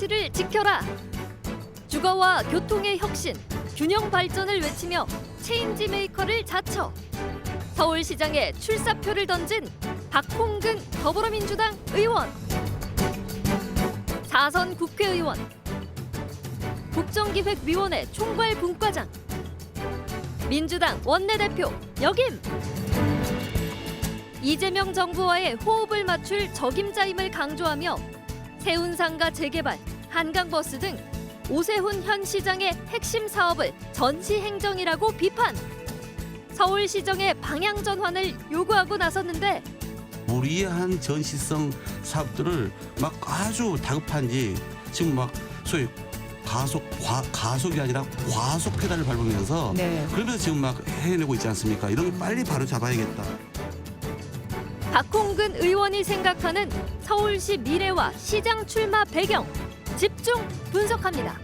가치를 지켜라. 주거와 교통의 혁신, 균형 발전을 외치며 체인지 메이커를 자처. 서울시장에 출사표를 던진 박홍근 더불어민주당 의원. 4선 국회의원. 국정기획위원회 총괄분과장. 민주당 원내대표 역임. 이재명 정부와의 호흡을 맞출 적임자임을 강조하며 세운상가 재개발, 한강버스 등 오세훈 현 시장의 핵심 사업을 전시행정이라고 비판. 서울시정의 방향 전환을 요구하고 나섰는데 무리한 전시성 사업들을 막 아주 다급한지 지금 막 소위 가속이 아니라 과속 페달을 밟으면서 그러면서 지금 막 해내고 있지 않습니까? 이런 거 빨리 바로 잡아야겠다. 박홍근 의원이 생각하는 서울시 미래와 시장 출마 배경 집중 분석합니다.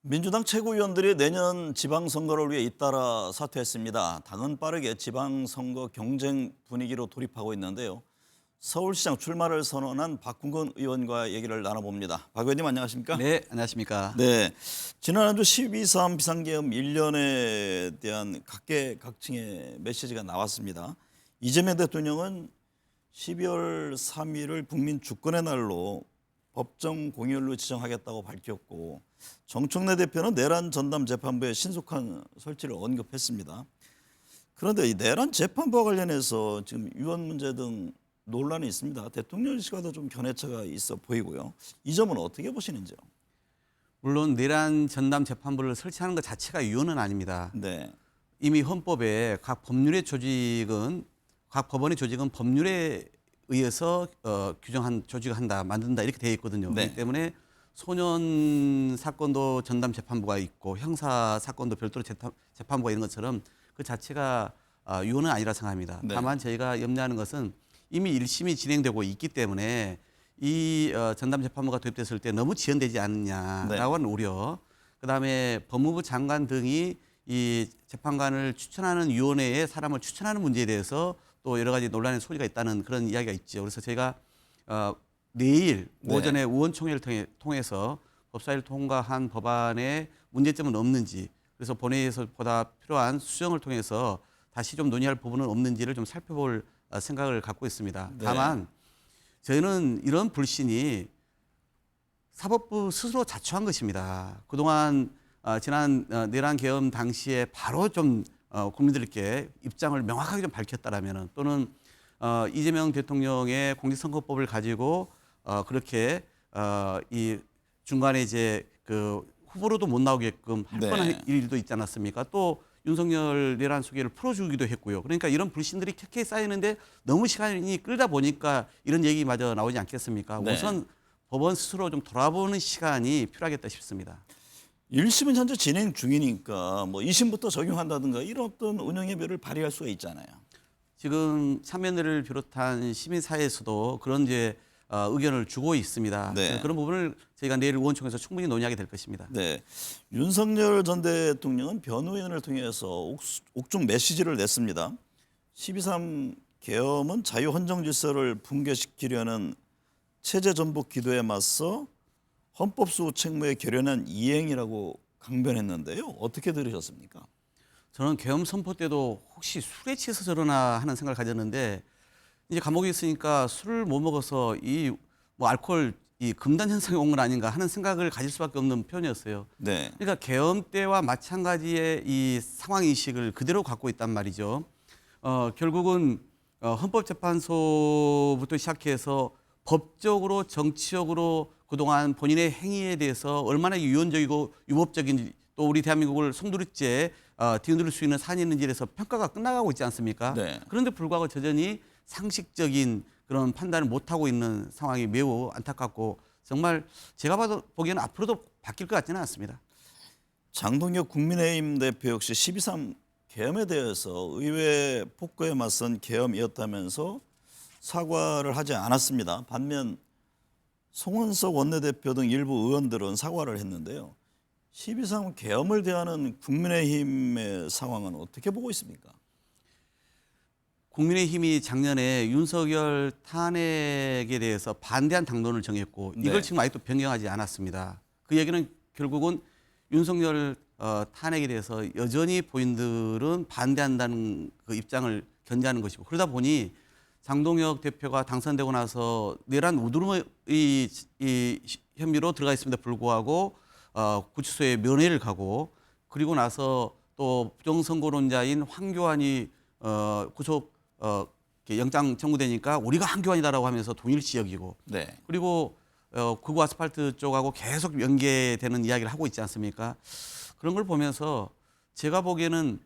민주당 최고위원들이 내년 지방선거를 위해 잇따라 사퇴했습니다. 당은 빠르게 지방선거 경쟁 분위기로 돌입하고 있는데요. 서울시장 출마를 선언한 박홍근 의원과 얘기를 나눠봅니다. 박 의원님 안녕하십니까? 네, 안녕하십니까? 네, 지난 한 주 12.3 비상계엄 1년에 대한 각계각층의 메시지가 나왔습니다. 이재명 대통령은 12월 3일을 국민 주권의 날로 법정 공휴일로 지정하겠다고 밝혔고 정청래 대표는 내란 전담 재판부의 신속한 설치를 언급했습니다. 그런데 이 내란 재판부와 관련해서 지금 유언 문제 등 논란이 있습니다. 대통령실과도 좀 견해차가 있어 보이고요. 이 점은 어떻게 보시는지요? 물론 내란 전담 재판부를 설치하는 것 자체가 유언은 아닙니다. 네. 이미 헌법에 각 법원의 조직은 법률에 의해서 규정한 조직을 한다, 만든다 이렇게 되어 있거든요. 네. 그렇기 때문에 소년 사건도 전담 재판부가 있고 형사 사건도 별도로 재판부가 있는 것처럼 그 자체가 유언은 아니라 생각합니다. 네. 다만 저희가 염려하는 것은 이미 1심이 진행되고 있기 때문에 이 전담 재판부가 도입됐을 때 너무 지연되지 않느냐라고 하는 우려. 그다음에 법무부 장관 등이 이 재판관을 추천하는 위원회에 사람을 추천하는 문제에 대해서 또 여러 가지 논란의 소리가 있다는 그런 이야기가 있죠. 그래서 제가 내일 오전에 의원총회를 통해서 법사위를 통과한 법안에 문제점은 없는지, 그래서 본회의에서 보다 필요한 수정을 통해서 다시 좀 논의할 부분은 없는지를 좀 살펴볼 생각을 갖고 있습니다. 네. 다만 저희는 이런 불신이 사법부 스스로 자초한 것입니다. 그동안 지난 내란 계엄 당시에 바로 좀 국민들께 입장을 명확하게 좀 밝혔다라면은, 또는 이재명 대통령의 공직선거법을 가지고 그렇게 이 중간에 이제 그 후보로도 못 나오게끔 할 뻔한 일도 있지 않았습니까? 또 윤석열 내란 수계를 풀어주기도 했고요. 그러니까 이런 불신들이 켜켜이 쌓이는데 너무 시간이 끌다 보니까 이런 얘기마저 나오지 않겠습니까? 네. 우선 법원 스스로 좀 돌아보는 시간이 필요하겠다 싶습니다. 1심은 현재 진행 중이니까 뭐 2심부터 적용한다든가 이런 어떤 운영의 묘를 발휘할 수가 있잖아요. 지금 참여연대를 비롯한 시민사회에서도 그런 이제 의견을 주고 있습니다. 네. 그런 부분을 저희가 내일 의원총회에서 충분히 논의하게 될 것입니다. 네, 윤석열 전 대통령은 변호인을 통해서 옥중 메시지를 냈습니다. 12.3 계엄은 자유헌정 질서를 붕괴시키려는 체제 전복 기도에 맞서 헌법수호 책무에 결연한 이행이라고 강변했는데요. 어떻게 들으셨습니까? 저는 계엄 선포 때도 혹시 술에 취해서 저러나 하는 생각을 가졌는데, 이제 감옥에 있으니까 술을 못 먹어서 이 뭐 알코올 이 금단 현상이 온 건 아닌가 하는 생각을 가질 수밖에 없는 표현이었어요. 네. 그러니까 계엄 때와 마찬가지의 이 상황 인식을 그대로 갖고 있단 말이죠. 결국은 헌법재판소부터 시작해서 법적으로 정치적으로 그동안 본인의 행위에 대해서 얼마나 유연적이고 유법적인지, 또 우리 대한민국을 송두리째 뒤흔들 수 있는 사안이 있는지에 대해서 평가가 끝나가고 있지 않습니까? 네. 그런데 불구하고 여전히 상식적인 그런 판단을 못하고 있는 상황이 매우 안타깝고, 정말 제가 보기에는 앞으로도 바뀔 것 같지는 않습니다. 장동혁 국민의힘 대표 역시 12.3 계엄에 대해서 의회 폭거에 맞선 계엄이었다면서 사과를 하지 않았습니다. 반면 송원석 원내대표 등 일부 의원들은 사과를 했는데요. 12.3 계엄을 대하는 국민의힘의 상황은 어떻게 보고 있습니까? 국민의힘이 작년에 윤석열 탄핵에 대해서 반대한 당론을 정했고 네. 이걸 지금 아직도 변경하지 않았습니다. 그 얘기는 결국은 윤석열 탄핵에 대해서 여전히 본인들은 반대한다는 그 입장을 견지하는 것이고 그러다 보니 장동혁 대표가 당선되고 나서 내란 우두rum의 이 혐의로 들어가 있음에도 불구하고 구치소에 면회를 가고 그리고 나서 또 부정선거론자인 황교안이 구속 영장 청구되니까 우리가 황교안이다라고 하면서 동일시 여기고 네. 그리고 구구 아스팔트 쪽하고 계속 연계되는 이야기를 하고 있지 않습니까? 그런 걸 보면서 제가 보기에는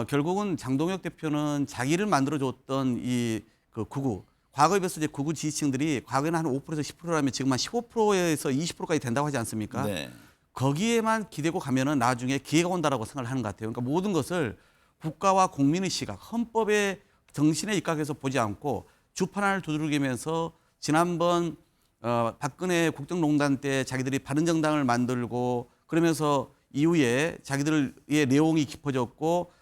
결국은 장동혁 대표는 자기를 만들어줬던 이 그 구구 과거에 비해서 이제 구구 지지층들이 과거에는 한 5%에서 10%라면 지금 한 15%에서 20%까지 된다고 하지 않습니까? 네. 거기에만 기대고 가면은 나중에 기회가 온다라고 생각을 하는 것 같아요. 그러니까 모든 것을 국가와 국민의 시각, 헌법의 정신에 입각해서 보지 않고 주판을 두들기면서 지난번 박근혜 국정농단 때 자기들이 바른정당을 만들고 그러면서 이후에 자기들의 내용이 깊어졌고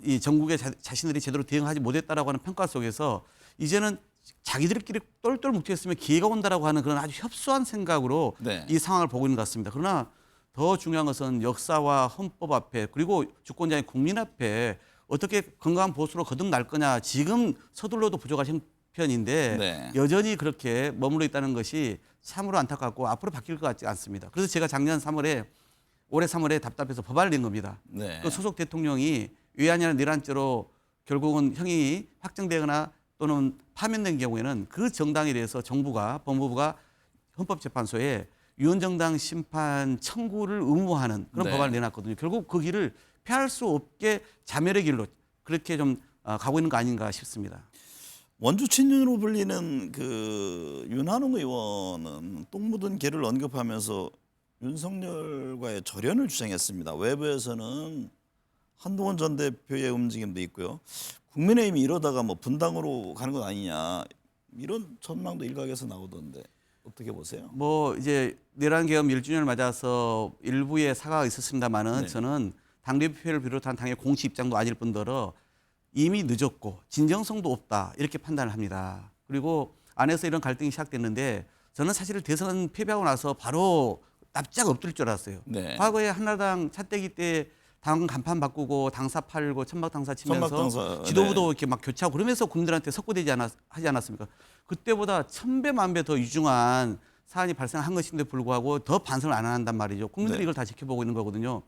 이 전국에 자신들이 제대로 대응하지 못했다라고 하는 평가 속에서 이제는 자기들끼리 똘똘 뭉쳐있으면 기회가 온다라고 하는 그런 아주 협소한 생각으로 네. 이 상황을 보고 있는 것 같습니다. 그러나 더 중요한 것은 역사와 헌법 앞에 그리고 주권자인 국민 앞에 어떻게 건강한 보수로 거듭날 거냐. 지금 서둘러도 부족한 형편인데 네. 여전히 그렇게 머물러 있다는 것이 참으로 안타깝고 앞으로 바뀔 것 같지 않습니다. 그래서 제가 작년 3월에 올해 3월에 답답해서 법안을 낸 겁니다. 네. 그 소속 대통령이 외환이나 내란죄로 결국은 형이 확정되거나 또는 파면된 경우에는 그 정당에 대해서 정부가 법무부가 헌법재판소에 유언정당 심판 청구를 의무화하는 그런 네. 법안을 내놨거든요. 결국 그 길을 피할 수 없게 자멸의 길로 그렇게 좀 가고 있는 거 아닌가 싶습니다. 원주 친윤으로 불리는 그 윤한홍 의원은 똥 묻은 개를 언급하면서 윤석열과의 절연을 주장했습니다. 외부에서는 한동훈 전 대표의 움직임도 있고요. 국민의힘이 이러다가 뭐 분당으로 가는 것 아니냐 이런 전망도 일각에서 나오던데 어떻게 보세요? 뭐 이제 내란 계엄 1주년을 맞아서 일부의 사과가 있었습니다만은 네. 저는 당대표를 비롯한 당의 공식 입장도 아닐 뿐더러 이미 늦었고 진정성도 없다 이렇게 판단을 합니다. 그리고 안에서 이런 갈등이 시작됐는데 저는 사실 대선 패배하고 나서 바로 납작 엎드릴 줄 알았어요. 네. 과거에 한나라당 차떼기 때 당 간판 바꾸고 당사 팔고 천막 당사 치면서 천막당사, 지도부도 네. 이렇게 막 교체하고 그러면서 국민들한테 석고되지 하지 않았습니까? 그때보다 1000배, 10,000배 더 유중한 사안이 발생한 것인데 불구하고 더 반성을 안 한단 말이죠. 국민들이 네. 이걸 다 지켜보고 있는 거거든요.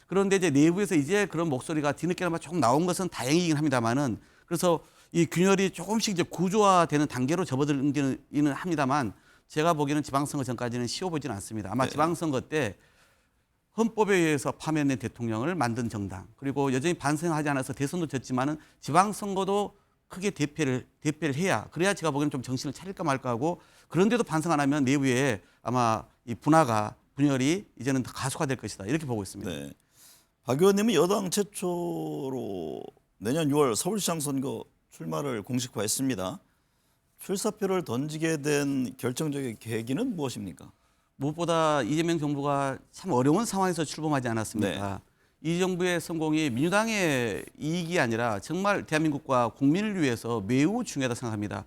그런데 이제 내부에서 이제 그런 목소리가 뒤늦게나마 조금 나온 것은 다행이긴 합니다만은 그래서 이 균열이 조금씩 이제 구조화되는 단계로 접어들기는 합니다만 제가 보기에는 지방선거 전까지는 쉬워 보지는 않습니다. 아마 네. 지방선거 때 헌법에 의해서 파면된 대통령을 만든 정당 그리고 여전히 반성하지 않아서 대선도 졌지만은 지방선거도 크게 대패를 해야 그래야 제가 보기에는 좀 정신을 차릴까 말까 하고 그런데도 반성 안 하면 내부에 아마 이 분열이 이제는 더 가속화될 것이다 이렇게 보고 있습니다. 네. 박 의원님은 여당 최초로 내년 6월 서울시장 선거 출마를 공식화했습니다. 출사표를 던지게 된 결정적인 계기는 무엇입니까? 무엇보다 이재명 정부가 참 어려운 상황에서 출범하지 않았습니까? 이 정부의 성공이 민주당의 이익이 아니라 정말 대한민국과 국민을 위해서 매우 중요하다고 생각합니다.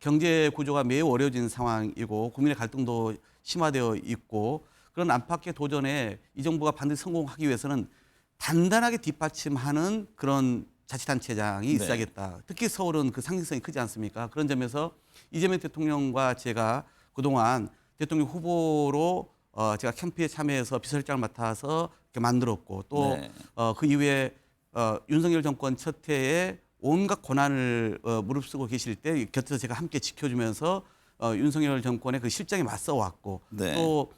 경제 구조가 매우 어려워진 상황이고 국민의 갈등도 심화되어 있고 그런 안팎의 도전에 이 정부가 반드시 성공하기 위해서는 단단하게 뒷받침하는 그런 자치단체장이 있어야겠다. 특히 서울은 그 상징성이 크지 않습니까? 그런 점에서 이재명 대통령과 제가 그동안 대통령 후보로 제가 캠프에 참여해서 비서실장을 맡아서 이렇게 만들었고 또 그 이후에 윤석열 정권 첫 해에 온갖 고난을 무릅쓰고 계실 때 곁에서 제가 함께 지켜주면서 윤석열 정권의 그 실정에 맞서 왔고 네. 또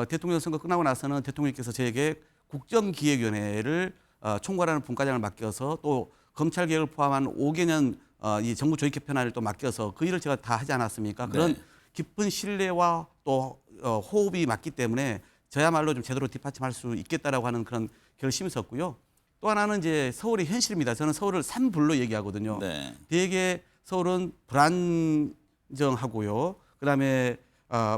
대통령 선거 끝나고 나서는 대통령께서 저에게 국정기획위원회를 총괄하는 분과장을 맡겨서 또 검찰 개혁을 포함한 5개년 이 정부 조직 개편안을 또 맡겨서 그 일을 제가 다 하지 않았습니까? 그런 깊은 신뢰와 또 호흡이 맞기 때문에 저야말로 좀 제대로 뒷받침할 수 있겠다라고 하는 그런 결심이 있었고요. 또 하나는 이제 서울의 현실입니다. 저는 서울을 3불로 얘기하거든요. 네. 되게 서울은 불안정하고요. 그다음에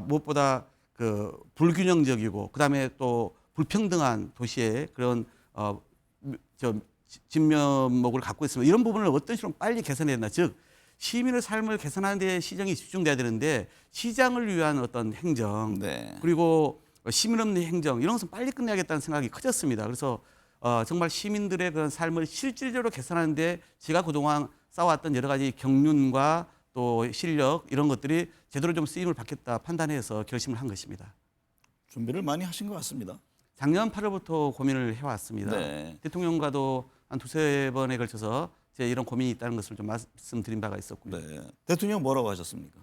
무엇보다 그 불균형적이고 그다음에 또 불평등한 도시의 그런 진면목을 갖고 있습니다. 이런 부분을 어떤 식으로 빨리 개선해야 된다. 즉 시민의 삶을 개선하는 데 시정이 집중돼야 되는데 시장을 위한 어떤 행정 네. 그리고 시민 없는 행정 이런 것은 빨리 끝내야겠다는 생각이 커졌습니다. 그래서 정말 시민들의 그런 삶을 실질적으로 개선하는데 제가 그동안 쌓아왔던 여러 가지 경륜과 또 실력 이런 것들이 제대로 좀 쓰임을 받겠다 판단해서 결심을 한 것입니다. 준비를 많이 하신 것 같습니다. 작년 8월부터 고민을 해왔습니다. 네. 대통령과도 한 두세 번에 걸쳐서 제 이런 고민이 있다는 것을 좀 말씀드린 바가 있었고요. 네. 대통령 뭐라고 하셨습니까?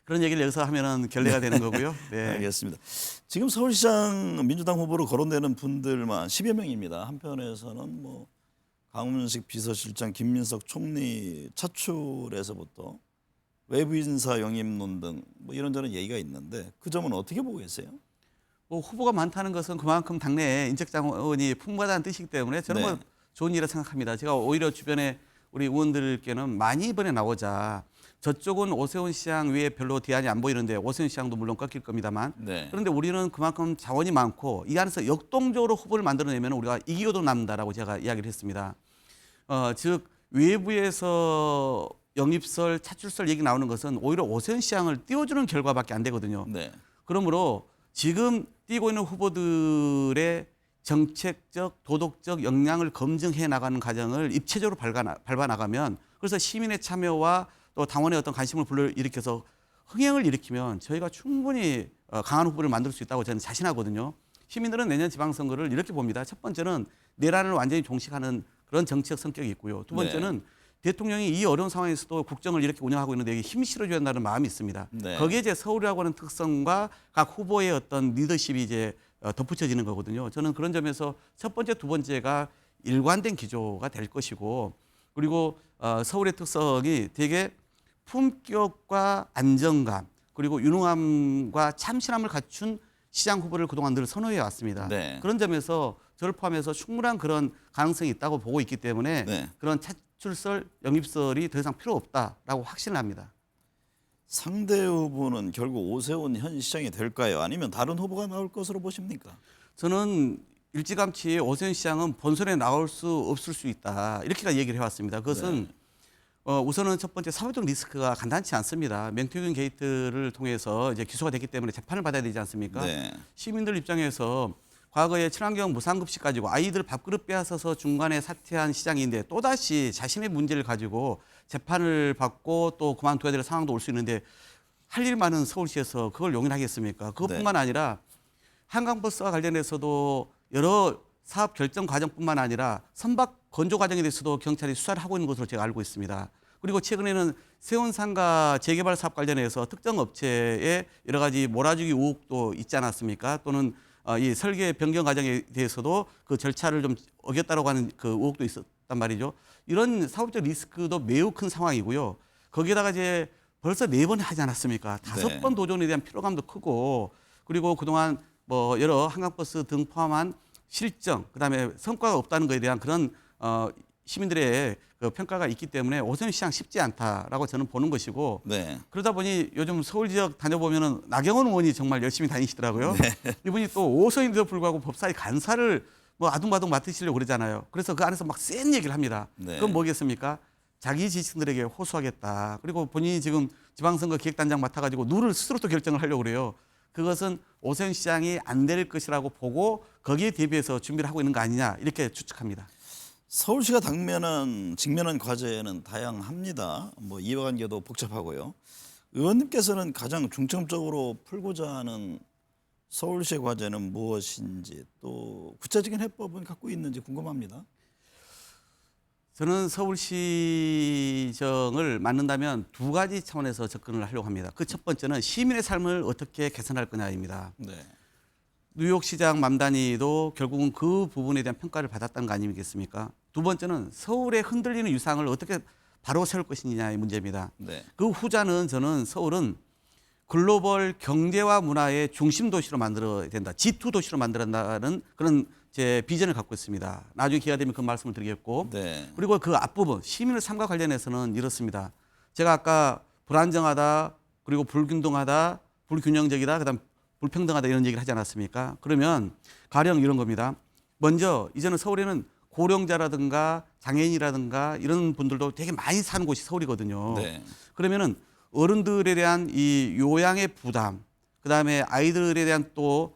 그런 얘기를 여기서 하면은 결례가 되는 거고요. 네. 알겠습니다. 지금 서울시장 민주당 후보로 거론되는 분들만 10여 명입니다. 한편에서는 뭐 강훈식 비서실장, 김민석 총리 차출에서부터 외부 인사 영입론 등 뭐 이런저런 얘기가 있는데 그 점은 어떻게 보고 계세요? 뭐 후보가 많다는 것은 그만큼 당내에 인적 자원이 풍부하다는 뜻이기 때문에 저는 네. 뭐 좋은 일이라 생각합니다. 제가 오히려 주변에 우리 의원들께는 많이 이번에 나오자. 저쪽은 오세훈 시장 위에 별로 대안이 안 보이는데 오세훈 시장도 물론 꺾일 겁니다만. 네. 그런데 우리는 그만큼 자원이 많고 이 안에서 역동적으로 후보를 만들어내면 우리가 이기고도 남는다라고 제가 이야기를 했습니다. 즉 외부에서 영입설, 차출설 얘기 나오는 것은 오히려 오세훈 시장을 띄워주는 결과밖에 안 되거든요. 네. 그러므로 지금 뛰고 있는 후보들의 정책적, 도덕적 역량을 검증해 나가는 과정을 입체적으로 밟아 나가면 그래서 시민의 참여와 또 당원의 어떤 관심을 불러일으켜서 흥행을 일으키면 저희가 충분히 강한 후보를 만들 수 있다고 저는 자신하거든요. 시민들은 내년 지방선거를 이렇게 봅니다. 첫 번째는 내란을 완전히 종식하는 그런 정치적 성격이 있고요. 두 번째는 대통령이 이 어려운 상황에서도 국정을 이렇게 운영하고 있는데 여기 힘 실어줘야 한다는 마음이 있습니다. 네. 거기에 이제 서울이라고 하는 특성과 각 후보의 어떤 리더십이 이제 덧붙여지는 거거든요. 저는 그런 점에서 첫 번째, 두 번째가 일관된 기조가 될 것이고 그리고 서울의 특성이 되게 품격과 안정감 그리고 유능함과 참신함을 갖춘 시장 후보를 그동안 늘 선호해 왔습니다. 네. 그런 점에서 저를 포함해서 충분한 그런 가능성이 있다고 보고 있기 때문에 네. 그런 차출설, 영입설이 더 이상 필요 없다라고 확신을 합니다. 상대 후보는 결국 오세훈 현 시장이 될까요? 아니면 다른 후보가 나올 것으로 보십니까? 저는 일찌감치 오세훈 시장은 본선에 나올 수 없을 수 있다. 이렇게 얘기를 해왔습니다. 그것은 우선은 첫 번째 사회적 리스크가 간단치 않습니다. 명태균 게이트를 통해서 이제 기소가 됐기 때문에 재판을 받아야 되지 않습니까? 네. 시민들 입장에서 과거에 친환경 무상급식 가지고 아이들 밥그릇 빼앗아서 중간에 사퇴한 시장인데 또다시 자신의 문제를 가지고 재판을 받고 또 그만둬야 될 상황도 올 수 있는데 할 일 많은 서울시에서 그걸 용인하겠습니까? 그것뿐만 아니라 한강버스와 관련해서도 여러 사업 결정 과정뿐만 아니라 선박 건조 과정에 대해서도 경찰이 수사를 하고 있는 것으로 제가 알고 있습니다. 그리고 최근에는 세운상가 재개발 사업 관련해서 특정 업체에 여러 가지 몰아주기 의혹도 있지 않았습니까? 또는 이 설계 변경 과정에 대해서도 그 절차를 좀 어겼다라고 하는 그 의혹도 있었단 말이죠. 이런 사업적 리스크도 매우 큰 상황이고요. 거기에다가 이제 벌써 4번 하지 않았습니까? 5번 도전에 대한 피로감도 크고 그리고 그동안 뭐 여러 한강버스 등 포함한 실정, 그다음에 성과가 없다는 것에 대한 그런 시민들의 그 평가가 있기 때문에 오세훈 시장 쉽지 않다라고 저는 보는 것이고 네. 그러다 보니 요즘 서울 지역 다녀보면은 나경원 의원이 정말 열심히 다니시더라고요. 이분이 또 오선인데도 불구하고 법사위 간사를 뭐 아둥바둥 맡으시려고 그러잖아요. 그래서 그 안에서 막 센 얘기를 합니다. 네. 그건 뭐겠습니까? 자기 지지층들에게 호소하겠다. 그리고 본인이 지금 지방선거 기획단장 맡아가지고 룰을 스스로 또 결정을 하려고 그래요. 그것은 오세훈 시장이 안 될 것이라고 보고 거기에 대비해서 준비를 하고 있는 거 아니냐 이렇게 추측합니다. 서울시가 직면한 과제는 다양합니다. 뭐 이해관계도 복잡하고요. 의원님께서는 가장 중점적으로 풀고자 하는 서울시의 과제는 무엇인지 또 구체적인 해법은 갖고 있는지 궁금합니다. 저는 서울시정을 맡는다면 두 가지 차원에서 접근을 하려고 합니다. 그 첫 번째는 시민의 삶을 어떻게 개선할 거냐입니다. 네. 뉴욕시장 맘다니도 결국은 그 부분에 대한 평가를 받았다는 거 아니겠습니까? 두 번째는 서울의 흔들리는 유상을 어떻게 바로 세울 것이냐의 문제입니다. 네. 그 후자는 저는 서울은 글로벌 경제와 문화의 중심 도시로 만들어야 된다. G2 도시로 만들어야 한다는 그런 제 비전을 갖고 있습니다. 나중에 기회가 되면 그 말씀을 드리겠고 네. 그리고 그 앞부분 시민의 삶과 관련해서는 이렇습니다. 제가 아까 불안정하다 그리고 불균등하다 불균형적이다 그다음 불평등하다 이런 얘기를 하지 않았습니까? 그러면 가령 이런 겁니다. 먼저 이제는 서울에는 고령자라든가 장애인이라든가 이런 분들도 되게 많이 사는 곳이 서울이거든요. 네. 그러면은 어른들에 대한 이 요양의 부담, 그다음에 아이들에 대한 또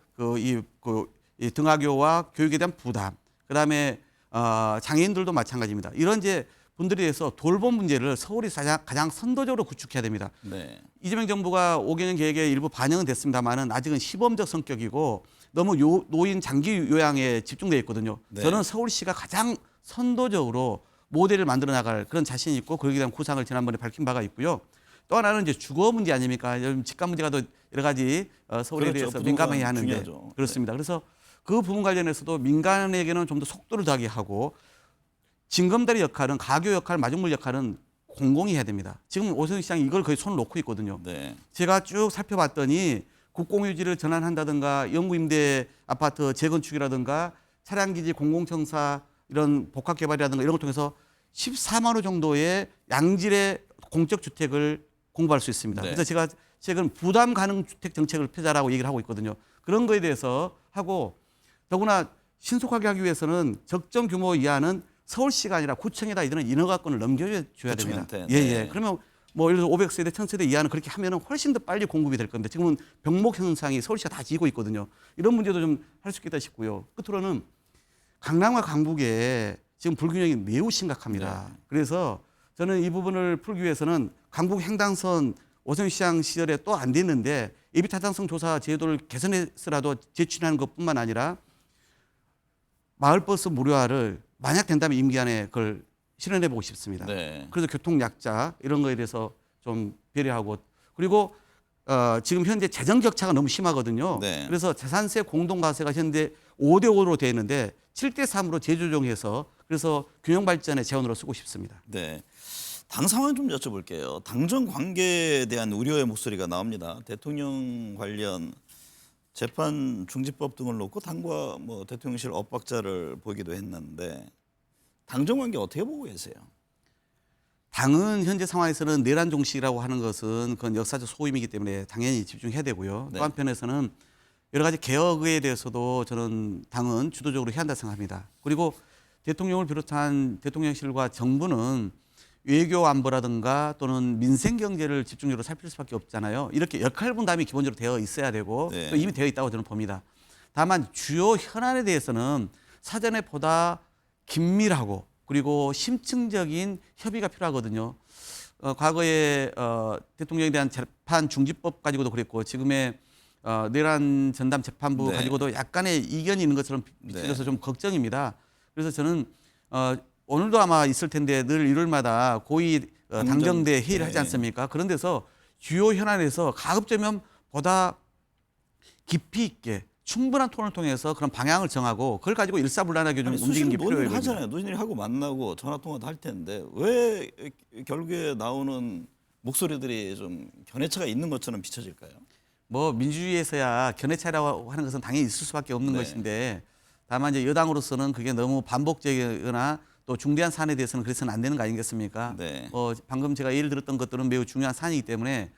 이 등하교와 교육에 대한 부담, 그다음에 장애인들도 마찬가지입니다. 이런 이제 분들에 대해서 돌봄 문제를 서울이 가장 선도적으로 구축해야 됩니다. 네. 이재명 정부가 5개년 계획에 일부 반영은 됐습니다만은 아직은 시범적 성격이고 너무 노인 장기 요양에 집중되어 있거든요. 네. 저는 서울시가 가장 선도적으로 모델을 만들어 나갈 그런 자신이 있고 거기에 대한 구상을 지난번에 밝힌 바가 있고요. 또 하나는 이제 주거 문제 아닙니까? 요즘 집값 문제가 더 여러 가지 서울에 그렇죠. 대해서 부동산 민감해 하는데 중요하죠. 그렇습니다. 그래서 그 부분 관련해서도 민간에게는 좀 더 속도를 더하게 하고 징검다리 역할은 가교 역할, 마중물 역할은 공공이 해야 됩니다. 지금 오세훈 시장이 이걸 거의 손을 놓고 있거든요. 네. 제가 쭉 살펴봤더니 국공유지를 전환한다든가 영구임대 아파트 재건축이라든가 차량기지 공공청사 이런 복합개발이라든가 이런 걸 통해서 14만 호 정도의 양질의 공적주택을 공부할 수 있습니다. 네. 그래서 제가 최근 부담 가능 주택 정책을 펴자라고 얘기를 하고 있거든요. 그런 거에 대해서 하고 더구나 신속하게 하기 위해서는 적정 규모 이하는 서울시가 아니라 구청에다 이들은 인허가권을 넘겨줘야 됩니다. 구청한테. 예, 네. 예. 그러면 뭐 예를 들어 500세대, 1000세대 이하는 그렇게 하면은 훨씬 더 빨리 공급이 될 건데 지금은 병목 현상이 서울시가 다 지고 있거든요. 이런 문제도 좀 할 수 있겠다 싶고요. 끝으로는 강남과 강북에 지금 불균형이 매우 심각합니다. 네. 그래서 저는 이 부분을 풀기 위해서는 강북 횡단선 오세훈 시장 시절에 또 안 됐는데 예비 타당성 조사 제도를 개선해서라도 제출하는 것뿐만 아니라 마을버스 무료화를 만약 된다면 임기 안에 그걸 실현해 보고 싶습니다. 네. 그래서 교통약자 이런 거에 대해서 좀 배려하고 그리고 지금 현재 재정 격차가 너무 심하거든요. 네. 그래서 재산세 공동과세가 현재 5대 5로 되어 있는데 7대 3으로 재조정해서 그래서 균형 발전의 재원으로 쓰고 싶습니다. 네. 당 상황 좀 여쭤볼게요. 당정 관계에 대한 우려의 목소리가 나옵니다. 대통령 관련 재판 중지법 등을 놓고 당과 뭐 대통령실 엇박자를 보기도 했는데 당정 관계 어떻게 보고 계세요? 당은 현재 상황에서는 내란 종식이라고 하는 것은 그건 역사적 소임이기 때문에 당연히 집중해야 되고요. 네. 또 한편에서는 여러 가지 개혁에 대해서도 저는 당은 주도적으로 해야 한다 생각합니다. 그리고 대통령을 비롯한 대통령실과 정부는 외교 안보라든가 또는 민생 경제를 집중적으로 살필 수밖에 없잖아요. 이렇게 역할 분담이 기본적으로 되어 있어야 되고 네. 또 이미 되어 있다고 저는 봅니다. 다만 주요 현안에 대해서는 사전에 보다 긴밀하고 그리고 심층적인 협의가 필요하거든요. 과거에 대통령에 대한 재판 중지법 가지고도 그랬고 지금의 내란 전담 재판부 네. 가지고도 약간의 이견이 있는 것처럼 비춰져서 네. 좀 걱정입니다. 그래서 저는 오늘도 아마 있을 텐데 늘 일요일마다 고위 당정대 회의를 하지 네. 않습니까? 그런 데서 주요 현안에서 가급적이면 보다 깊이 있게 충분한 토론을 통해서 그런 방향을 정하고 그걸 가지고 일사불란하게 좀 움직이는 게 필요해요. 논의를 하잖아요. 논의를 하고 만나고 전화 통화도 할 텐데 왜 결국에 나오는 목소리들이 좀 견해차가 있는 것처럼 비춰질까요? 뭐 민주주의에서야 견해차라고 하는 것은 당연히 있을 수밖에 없는 네. 것인데 다만 이제 여당으로서는 그게 너무 반복적이거나 또 중대한 사안에 대해서는 그래서는 안 되는 거 아니겠습니까? 네. 방금 제가 예를 들었던 것들은 매우 중요한 사안이기 때문에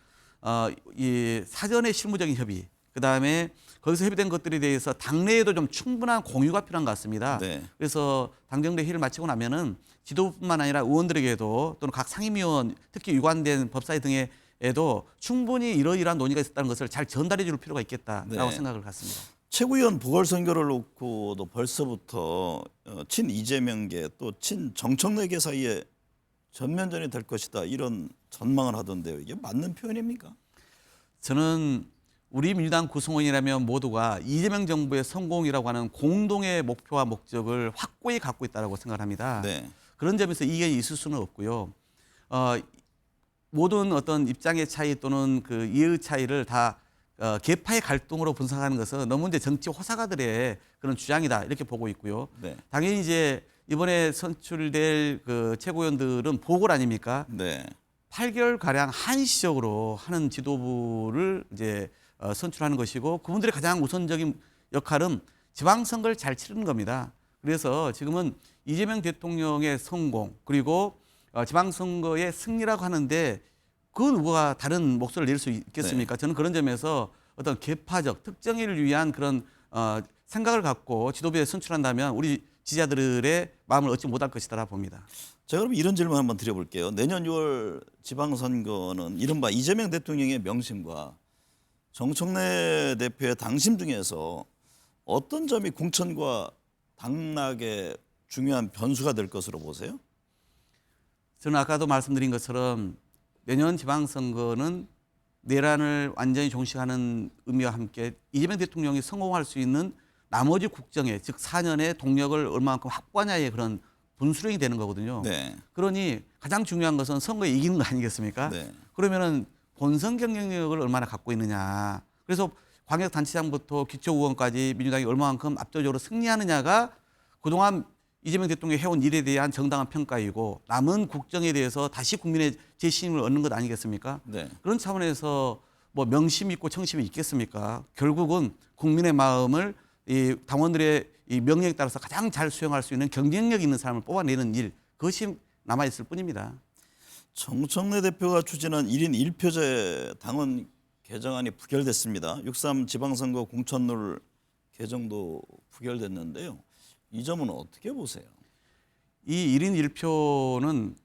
이 사전의 실무적인 협의, 그 다음에 거기서 협의된 것들에 대해서 당내에도 좀 충분한 공유가 필요한 것 같습니다. 네. 그래서 당정대 회의를 마치고 나면은 지도부뿐만 아니라 의원들에게도 또는 각 상임위원, 특히 유관된 법사위 등에도 충분히 이러이러한 논의가 있었다는 것을 잘 전달해 줄 필요가 있겠다라고 네. 생각을 갖습니다. 최고위원 보궐선거를 놓고도 벌써부터 친 이재명계 또 친 정청래계 사이에 전면전이 될 것이다 이런 전망을 하던데요. 이게 맞는 표현입니까? 저는 우리 민주당 구성원이라면 모두가 이재명 정부의 성공이라고 하는 공동의 목표와 목적을 확고히 갖고 있다고 생각합니다. 네. 그런 점에서 이견이 있을 수는 없고요. 모든 어떤 입장의 차이 또는 그 이해의 차이를 다 계파의 갈등으로 분석하는 것은 너무 이제 정치 호사가들의 그런 주장이다 이렇게 보고 있고요. 네. 당연히 이제 이번에 선출될 그 최고위원들은 보궐 아닙니까? 네. 8개월 가량 한시적으로 하는 지도부를 이제 선출하는 것이고 그분들의 가장 우선적인 역할은 지방선거를 잘 치르는 겁니다. 그래서 지금은 이재명 대통령의 성공 그리고 지방선거의 승리라고 하는데 그 누가 다른 목소리를 낼 수 있겠습니까? 네. 저는 그런 점에서 어떤 계파적 특정인을 위한 그런 생각을 갖고 지도부에 선출한다면 우리 지지자들의 마음을 얻지 못할 것이다 봅니다. 제가 그럼 이런 질문 한번 드려볼게요. 내년 6월 지방선거는 이른바 이재명 대통령의 명심과 정청래 대표의 당심 중에서 어떤 점이 공천과 당락의 중요한 변수가 될 것으로 보세요? 저는 아까도 말씀드린 것처럼 내년 지방선거는 내란을 완전히 종식하는 의미와 함께 이재명 대통령이 성공할 수 있는 나머지 국정에 즉 4년의 동력을 얼마만큼 확보하냐의 그런 분수령이 되는 거거든요. 네. 그러니 가장 중요한 것은 선거에 이기는 거 아니겠습니까? 네. 그러면은 본선 경쟁력을 얼마나 갖고 있느냐. 그래서 광역단체장부터 기초의원까지 민주당이 얼마만큼 압도적으로 승리하느냐가 그동안 이재명 대통령이 해온 일에 대한 정당한 평가이고 남은 국정에 대해서 다시 국민의 재신임을 얻는 것 아니겠습니까? 네. 그런 차원에서 뭐 명심 있고 청심이 있겠습니까? 결국은 국민의 마음을 이 당원들의 이 명령에 따라서 가장 잘 수행할 수 있는 경쟁력 있는 사람을 뽑아내는 일, 그것이 남아 있을 뿐입니다. 정청래 대표가 추진한 1인 1표제 당원 개정안이 부결됐습니다. 6.3 지방선거 공천룰 개정도 부결됐는데요. 이 점은 어떻게 보세요? 이 1인 1표는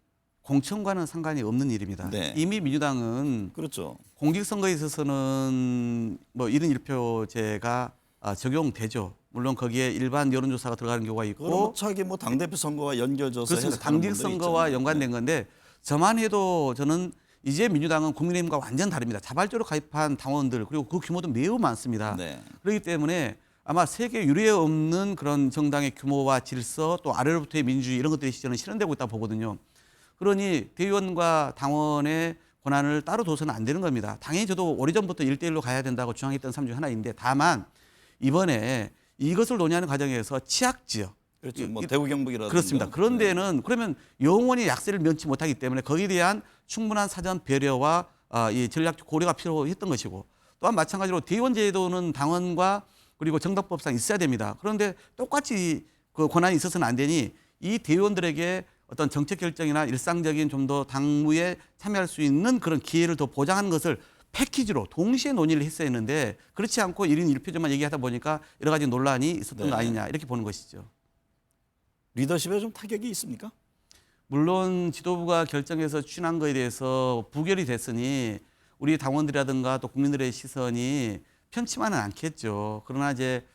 공천과는 상관이 없는 일입니다. 네. 이미 민주당은 그렇죠. 공직선거에 있어서는 뭐 1인 1표제가 적용되죠. 물론 거기에 일반 여론조사가 들어가는 경우가 있고 차기 뭐 당대표 선거와 연결져서 그렇습니다. 당직 선거와 연관된 건데 저만 해도 저는 이제 민주당은 국민의힘과 완전 다릅니다. 자발적으로 가입한 당원들 그리고 그 규모도 매우 많습니다. 네. 그렇기 때문에 아마 세계 유례 없는 그런 정당의 규모와 질서 또 아래로부터의 민주주의 이런 것들이 저는 실현되고 있다고 보거든요. 그러니 대의원과 당원의 권한을 따로 둬서는 안 되는 겁니다. 당연히 저도 오래전부터 1대1로 가야 된다고 주장했던 사람 중 하나인데 다만 이번에 이것을 논의하는 과정에서 취약지역 그렇죠. 뭐 대구 경북이라든가 그렇습니다. 그런 데는 그러면 영원히 약세를 면치 못하기 때문에 거기에 대한 충분한 사전 배려와 이 전략적 고려가 필요했던 것이고 또한 마찬가지로 대의원 제도는 당원과 그리고 정당법상 있어야 됩니다. 그런데 똑같이 그 권한이 있어서는 안 되니 이 대의원들에게 어떤 정책 결정이나 일상적인 좀 더 당무에 참여할 수 있는 그런 기회를 더 보장하는 것을 패키지로 동시에 논의를 했어야 했는데 그렇지 않고 1인 1표제만 얘기하다 보니까 여러 가지 논란이 있었던 네. 거 아니냐 이렇게 보는 것이죠. 리더십에 좀 타격이 있습니까? 물론 지도부가 결정해서 추진한 거에 대해서 부결이 됐으니 우리 당원들이라든가 또 국민들의 시선이 편치만은 않겠죠. 그러나 이제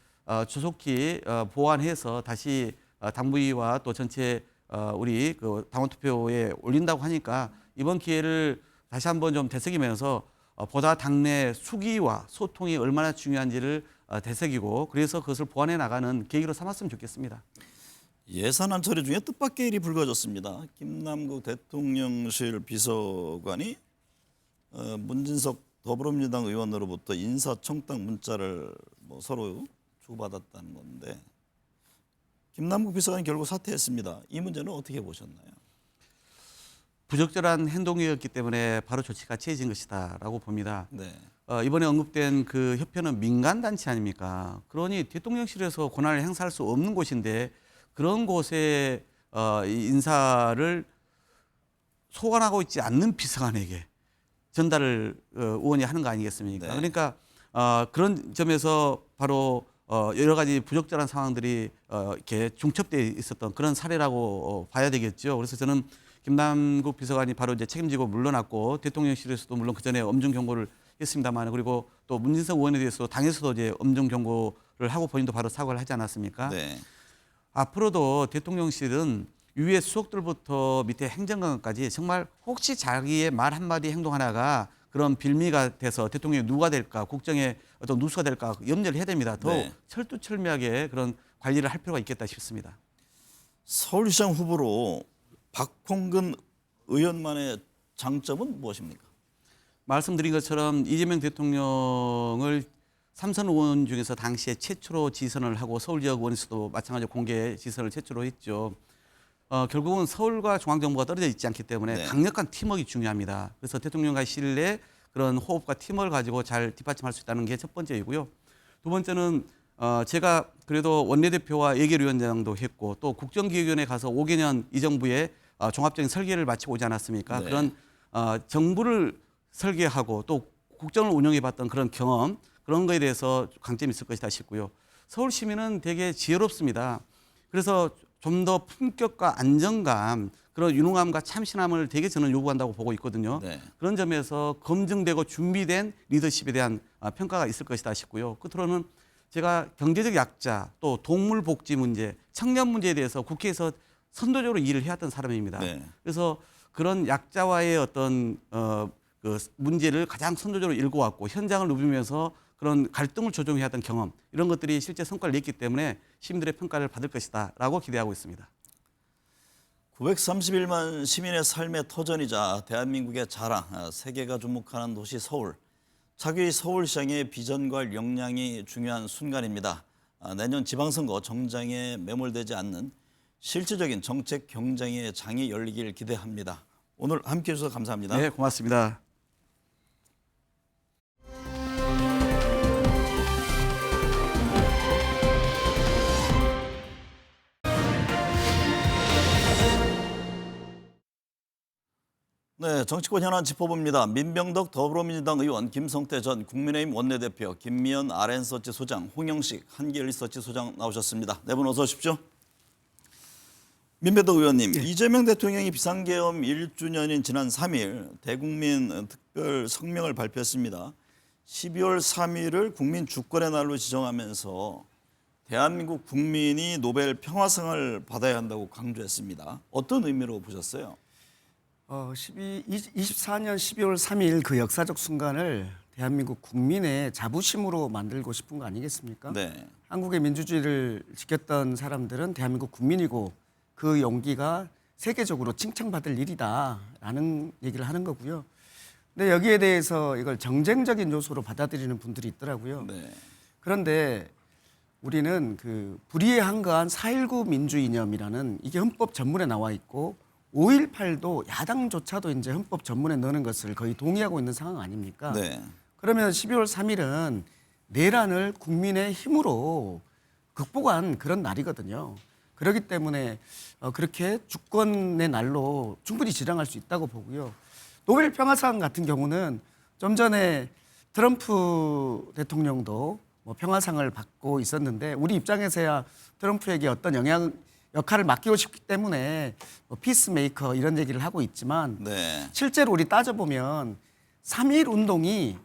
조속히 보완해서 다시 당부위와 또 전체 우리 그 당원 투표에 올린다고 하니까 이번 기회를 다시 한번 좀 되새기면서 보다 당내 수기와 소통이 얼마나 중요한지를 되새기고 그래서 그것을 보완해 나가는 계기로 삼았으면 좋겠습니다. 예산안 처리 중에 뜻밖의 일이 불거졌습니다. 김남국 대통령실 비서관이 문진석 더불어민주당 의원으로부터 인사청탁 문자를 뭐 서로 주고받았다는 건데 김남국 비서관이 결국 사퇴했습니다. 이 문제는 어떻게 보셨나요? 부적절한 행동이었기 때문에 바로 조치가 취해진 것이다라고 봅니다. 네. 이번에 언급된 그 협회는 민간단체 아닙니까? 그러니 대통령실에서 권한을 행사할 수 없는 곳인데 그런 곳에 이 인사를 소관하고 있지 않는 비서관에게 전달을 의원이 하는 거 아니겠습니까? 네. 그러니까 그런 점에서 바로 여러 가지 부적절한 상황들이 이렇게 중첩돼 있었던 그런 사례라고 봐야 되겠죠. 그래서 저는 김남국 비서관이 바로 이제 책임지고 물러났고 대통령실에서도 물론 그 전에 엄중 경고를 했습니다만 그리고 또 문진석 의원에 대해서 당에서도 이제 엄중 경고를 하고 본인도 바로 사과를 하지 않았습니까? 네. 앞으로도 대통령실은 위에 수석들부터 밑에 행정관까지 정말 혹시 자기의 말 한마디 행동 하나가 그런 빌미가 돼서 대통령이 누가 될까 국정에 어떤 누수가 될까 염려를 해야 됩니다. 더 네. 철두철미하게 그런 관리를 할 필요가 있겠다 싶습니다. 서울시장 후보로 박홍근 의원만의 장점은 무엇입니까? 말씀드린 것처럼 이재명 대통령을 삼선 의원 중에서 당시에 최초로 지선을 하고 서울 지역 의원에서도 마찬가지로 공개 지선을 최초로 했죠. 결국은 서울과 중앙정부가 떨어져 있지 않기 때문에 네. 강력한 팀워크가 중요합니다. 그래서 대통령과의 신뢰 그런 호흡과 팀워크를 가지고 잘 뒷받침할 수 있다는 게 첫 번째이고요. 두 번째는 제가 그래도 원내대표와 예결위원장도 했고 또 국정기획위원회 가서 5개년 이 정부의 종합적인 설계를 마치고 오지 않았습니까? 네. 그런 정부를 설계하고 또 국정을 운영해봤던 그런 경험 그런 거에 대해서 강점이 있을 것이다 싶고요. 서울 시민은 되게 지혜롭습니다. 그래서 좀 더 품격과 안정감, 그런 유능함과 참신함을 되게 저는 요구한다고 보고 있거든요. 네. 그런 점에서 검증되고 준비된 리더십에 대한 평가가 있을 것이다 싶고요. 끝으로는 제가 경제적 약자, 또 동물 복지 문제, 청년 문제에 대해서 국회에서 선도적으로 일을 해왔던 사람입니다. 네. 그래서 그런 약자와의 어떤 그 문제를 가장 선도적으로 일궈왔고 현장을 누비면서 그런 갈등을 조정해야 했던 경험, 이런 것들이 실제 성과를 냈기 때문에 시민들의 평가를 받을 것이다라고 기대하고 있습니다. 931만 시민의 삶의 터전이자 대한민국의 자랑, 세계가 주목하는 도시 서울. 차기 서울시장의 비전과 역량이 중요한 순간입니다. 내년 지방선거 정장에 매몰되지 않는 실질적인 정책 경쟁의 장이 열리길 기대합니다. 오늘 함께해 주셔서 감사합니다. 네, 고맙습니다. 네, 정치권 현안 짚어봅니다. 민병덕 더불어민주당 의원, 김성태 전 국민의힘 원내대표, 김미연 RN서치 소장, 홍영식 한길리서치 소장 나오셨습니다. 네 분 어서 오십시오. 민병덕 의원님, 이재명 대통령이 비상계엄 1주년인 지난 3일 대국민 특별 성명을 발표했습니다. 12월 3일을 국민 주권의 날로 지정하면서 대한민국 국민이 노벨 평화상을 받아야 한다고 강조했습니다. 어떤 의미로 보셨어요? 24년 12월 3일 그 역사적 순간을 대한민국 국민의 자부심으로 만들고 싶은 거 아니겠습니까? 네. 한국의 민주주의를 지켰던 사람들은 대한민국 국민이고 그 용기가 세계적으로 칭찬받을 일이다라는 얘기를 하는 거고요. 근데 여기에 대해서 이걸 정쟁적인 요소로 받아들이는 분들이 있더라고요. 네. 그런데 우리는 그 불의에 한가한 4.19 민주 이념이라는 이게 헌법 전문에 나와 있고 5.18도 야당조차도 이제 헌법 전문에 넣는 것을 거의 동의하고 있는 상황 아닙니까? 네. 그러면 12월 3일은 내란을 국민의 힘으로 극복한 그런 날이거든요. 그렇기 때문에 그렇게 주권의 날로 충분히 지정할 수 있다고 보고요. 노벨 평화상 같은 경우는 좀 전에 트럼프 대통령도 뭐 평화상을 받고 있었는데 우리 입장에서야 트럼프에게 어떤 역할을 맡기고 싶기 때문에 뭐 피스메이커 이런 얘기를 하고 있지만 네. 실제로 우리 따져보면 3.1 운동이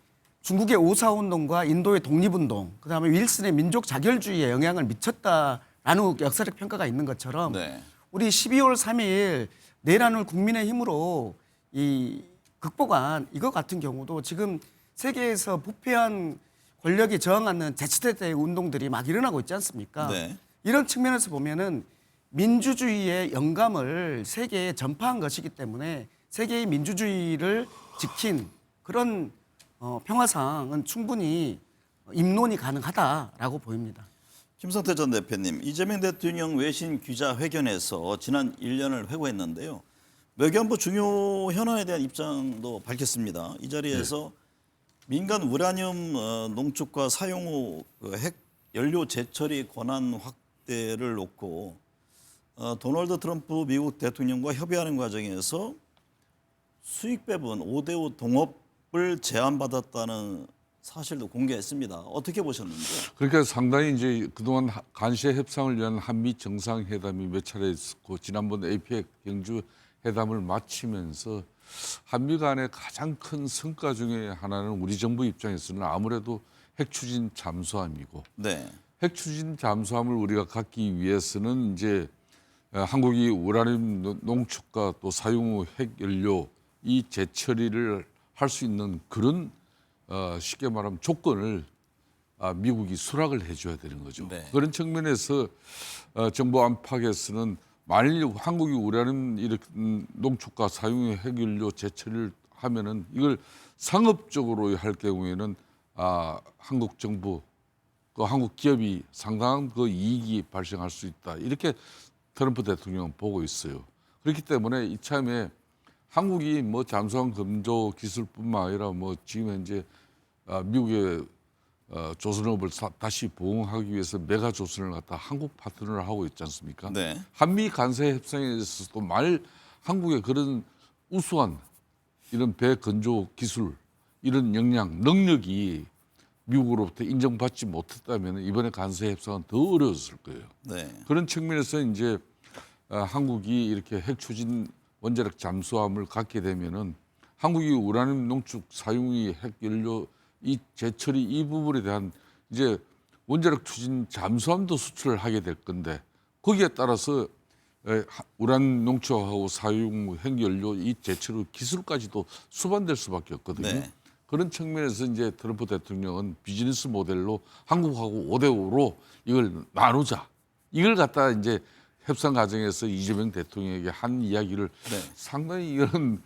중국의 5.4 운동과 인도의 독립운동, 그다음에 윌슨의 민족 자결주의에 영향을 미쳤다라는 역사적 평가가 있는 것처럼 네. 우리 12월 3일 내란을 국민의 힘으로 극복한 이거 같은 경우도 지금 세계에서 부패한 권력이 저항하는 제치대의 운동들이 막 일어나고 있지 않습니까? 네. 이런 측면에서 보면은 민주주의의 영감을 세계에 전파한 것이기 때문에 세계의 민주주의를 지킨 그런 평화상은 충분히 입론이 가능하다라고 보입니다. 김성태 전 대표님, 이재명 대통령 외신 기자회견에서 지난 1년을 회고했는데요. 외교안보 중요 현안에 대한 입장도 밝혔습니다. 이 자리에서 민간 우라늄 농축과 사용 후 핵 연료 재처리 권한 확대를 놓고 도널드 트럼프 미국 대통령과 협의하는 과정에서 수익 배분 5대5 동업을 제안받았다는 사실도 공개했습니다. 어떻게 보셨는지요? 그러니까 상당히 이제 그동안 간세 협상을 위한 한미 정상회담이 몇 차례 있었고 지난번 APEC 경주 회담을 마치면서 한미 간의 가장 큰 성과 중에 하나는 우리 정부 입장에서는 아무래도 핵 추진 잠수함이고 네. 핵 추진 잠수함을 우리가 갖기 위해서는 이제 한국이 우라늄 농축과 또 사용 후 핵 연료 이 재처리를 할 수 있는 그런 쉽게 말하면 조건을 미국이 수락을 해줘야 되는 거죠. 네. 그런 측면에서 정부 안팎에서는 만일 한국이 우라늄 농축과 사용 후 핵 연료 재처리를 하면은 이걸 상업적으로 할 경우에는 한국 정부, 그 한국 기업이 상당한 그 이익이 발생할 수 있다. 이렇게 트럼프 대통령은 보고 있어요. 그렇기 때문에 이참에 한국이 뭐 잠수함 건조 기술뿐만 아니라 뭐 지금 현재 미국의 조선업을 다시 부흥하기 위해서 메가 조선을 갖다 한국 파트너를 하고 있지 않습니까? 네. 한미 간세 협상에 있어서도 만일 한국의 그런 우수한 이런 배 건조 기술, 이런 역량, 능력이 미국으로부터 인정받지 못했다면 이번에 관세 협상은 더 어려웠을 거예요. 네. 그런 측면에서 이제 한국이 이렇게 핵 추진 원자력 잠수함을 갖게 되면은 한국이 우라늄 농축 사용이 핵 연료 이 재처리 이 부분에 대한 이제 원자력 추진 잠수함도 수출을 하게 될 건데 거기에 따라서 우란 농축하고 사용 핵 연료 이 재처리 기술까지도 수반될 수밖에 없거든요. 네. 그런 측면에서 이제 트럼프 대통령은 비즈니스 모델로 한국하고 5대5로 이걸 나누자. 이걸 갖다 이제 협상 과정에서 이재명 대통령에게 한 이야기를 네. 상당히 이런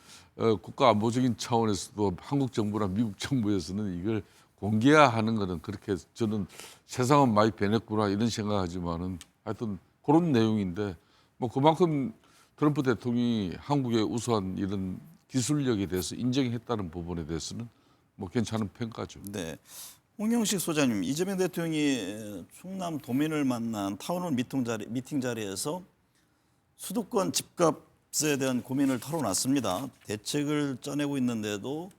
국가 안보적인 차원에서도 한국 정부나 미국 정부에서는 이걸 공개화하는 거는 그렇게 저는 세상은 많이 변했구나 이런 생각하지만은 하여튼 그런 내용인데 뭐 그만큼 트럼프 대통령이 한국의 우수한 이런 기술력에 대해서 인정했다는 부분에 대해서는 뭐 괜찮은 평가죠. 네. 홍영식 소장님, 이재명 대통령이 충남 도민을 만난 타운홀 미팅 자리에서 수도권 집값에 대한 고민을 털어놨습니다. 대책을 짜내고 있는데도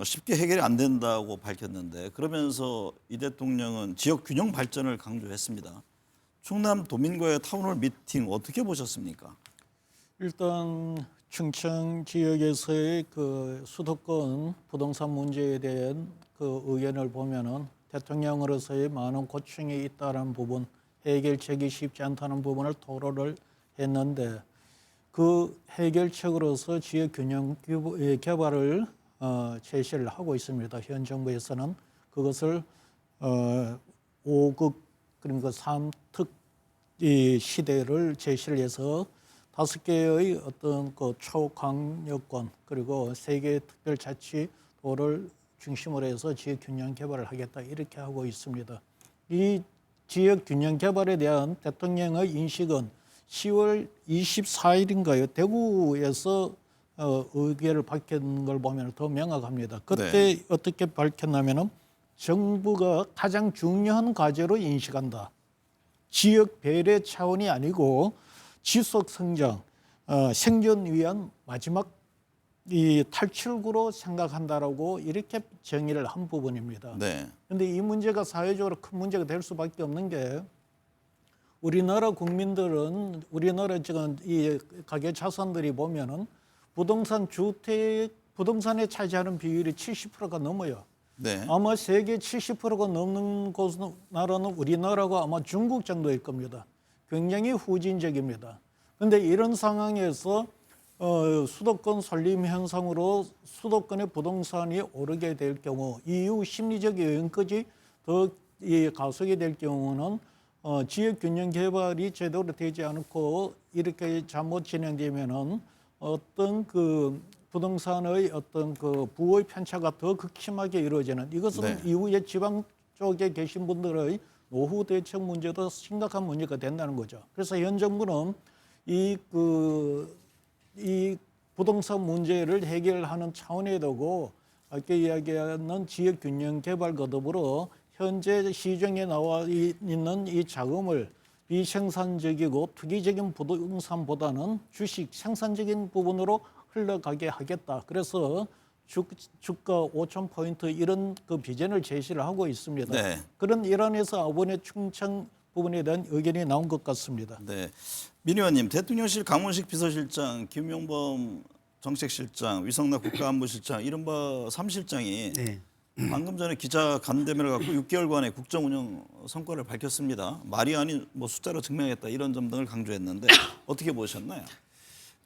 쉽게 해결이 안 된다고 밝혔는데 그러면서 이 대통령은 지역 균형 발전을 강조했습니다. 충남 도민과의 타운홀 미팅 어떻게 보셨습니까? 일단 충청 지역에서의 그 수도권 부동산 문제에 대한 그 의견을 보면은 대통령으로서의 많은 고충이 있다는 부분, 해결책이 쉽지 않다는 부분을 토로를 했는데 그 해결책으로서 지역 균형 개발을 제시를 하고 있습니다. 현 정부에서는 그것을 5급 그러니까 3특 이 시대를 제시를 해서 5개의 어떤 그 초강력권 그리고 3개의 특별자치도를 중심으로 해서 지역 균형 개발을 하겠다 이렇게 하고 있습니다. 이 지역 균형 개발에 대한 대통령의 인식은 10월 24일인가요? 대구에서 의견을 밝힌 걸 보면 더 명확합니다. 그때 네. 어떻게 밝혔냐면은 정부가 가장 중요한 과제로 인식한다. 지역 배려 차원이 아니고 지속 성장, 생존 위한 마지막 이 탈출구로 생각한다라고 이렇게 정의를 한 부분입니다. 네. 그런데 이 문제가 사회적으로 큰 문제가 될 수밖에 없는 게 우리나라 국민들은 우리나라 지금 이 가계 자산들이 보면은 부동산 주택 부동산에 차지하는 비율이 70%가 넘어요. 네. 아마 세계 70%가 넘는 나라는 우리나라가 아마 중국 정도일 겁니다. 굉장히 후진적입니다. 그런데 이런 상황에서 수도권 설림 현상으로 수도권의 부동산이 오르게 될 경우 이후 심리적 요인까지 더 가속이 될 경우는 지역 균형 개발이 제대로 되지 않고 이렇게 잘못 진행되면은 어떤 그 부동산의 어떤 그 부의 편차가 더 극심하게 이루어지는 이것은 네. 이후에 지방 쪽에 계신 분들의 노후 대책 문제도 심각한 문제가 된다는 거죠. 그래서 현 정부는 이 부동산 문제를 해결하는 차원에 두고 아까 이야기하는 지역 균형 개발과 더불어 현재 시중에 나와 있는 이 자금을 비생산적이고 투기적인 부동산보다는 주식 생산적인 부분으로 흘러가게 하겠다. 그래서 주가 5,000포인트 이런 그 비전을 제시를 하고 있습니다. 네. 그런 일환에서 이번에 충청 부분에 대한 의견이 나온 것 같습니다. 네. 민 의원님, 대통령실 강원식 비서실장, 김용범 정책실장, 위성락 국가안보실장, 이른바 3실장이 네. 방금 전에 기자 간담회를 갖고 6개월간의 국정운영 성과를 밝혔습니다. 말이 아닌 뭐 숫자로 증명했다 이런 점 등을 강조했는데 어떻게 보셨나요?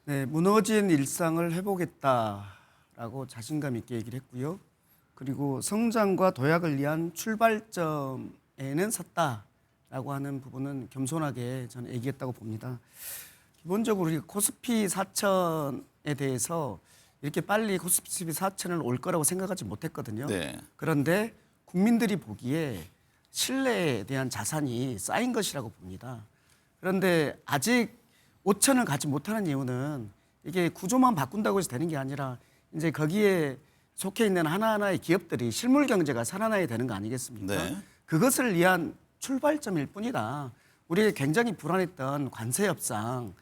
네, 무너진 일상을 회복했다라고 자신감 있게 얘기를 했고요. 그리고 성장과 도약을 위한 출발점에는 섰다라고 하는 부분은 겸손하게 저는 얘기했다고 봅니다. 기본적으로 우리 코스피 4천에 대해서 이렇게 빨리 코스피 4천을 올 거라고 생각하지 못했거든요. 네. 그런데 국민들이 보기에 신뢰에 대한 자산이 쌓인 것이라고 봅니다. 그런데 아직 5천을 가지 못하는 이유는 이게 구조만 바꾼다고 해서 되는 게 아니라 이제 거기에 속해 있는 하나하나의 기업들이 실물 경제가 살아나야 되는 거 아니겠습니까? 네. 그것을 위한 출발점일 뿐이다. 우리가 굉장히 불안했던 관세협상을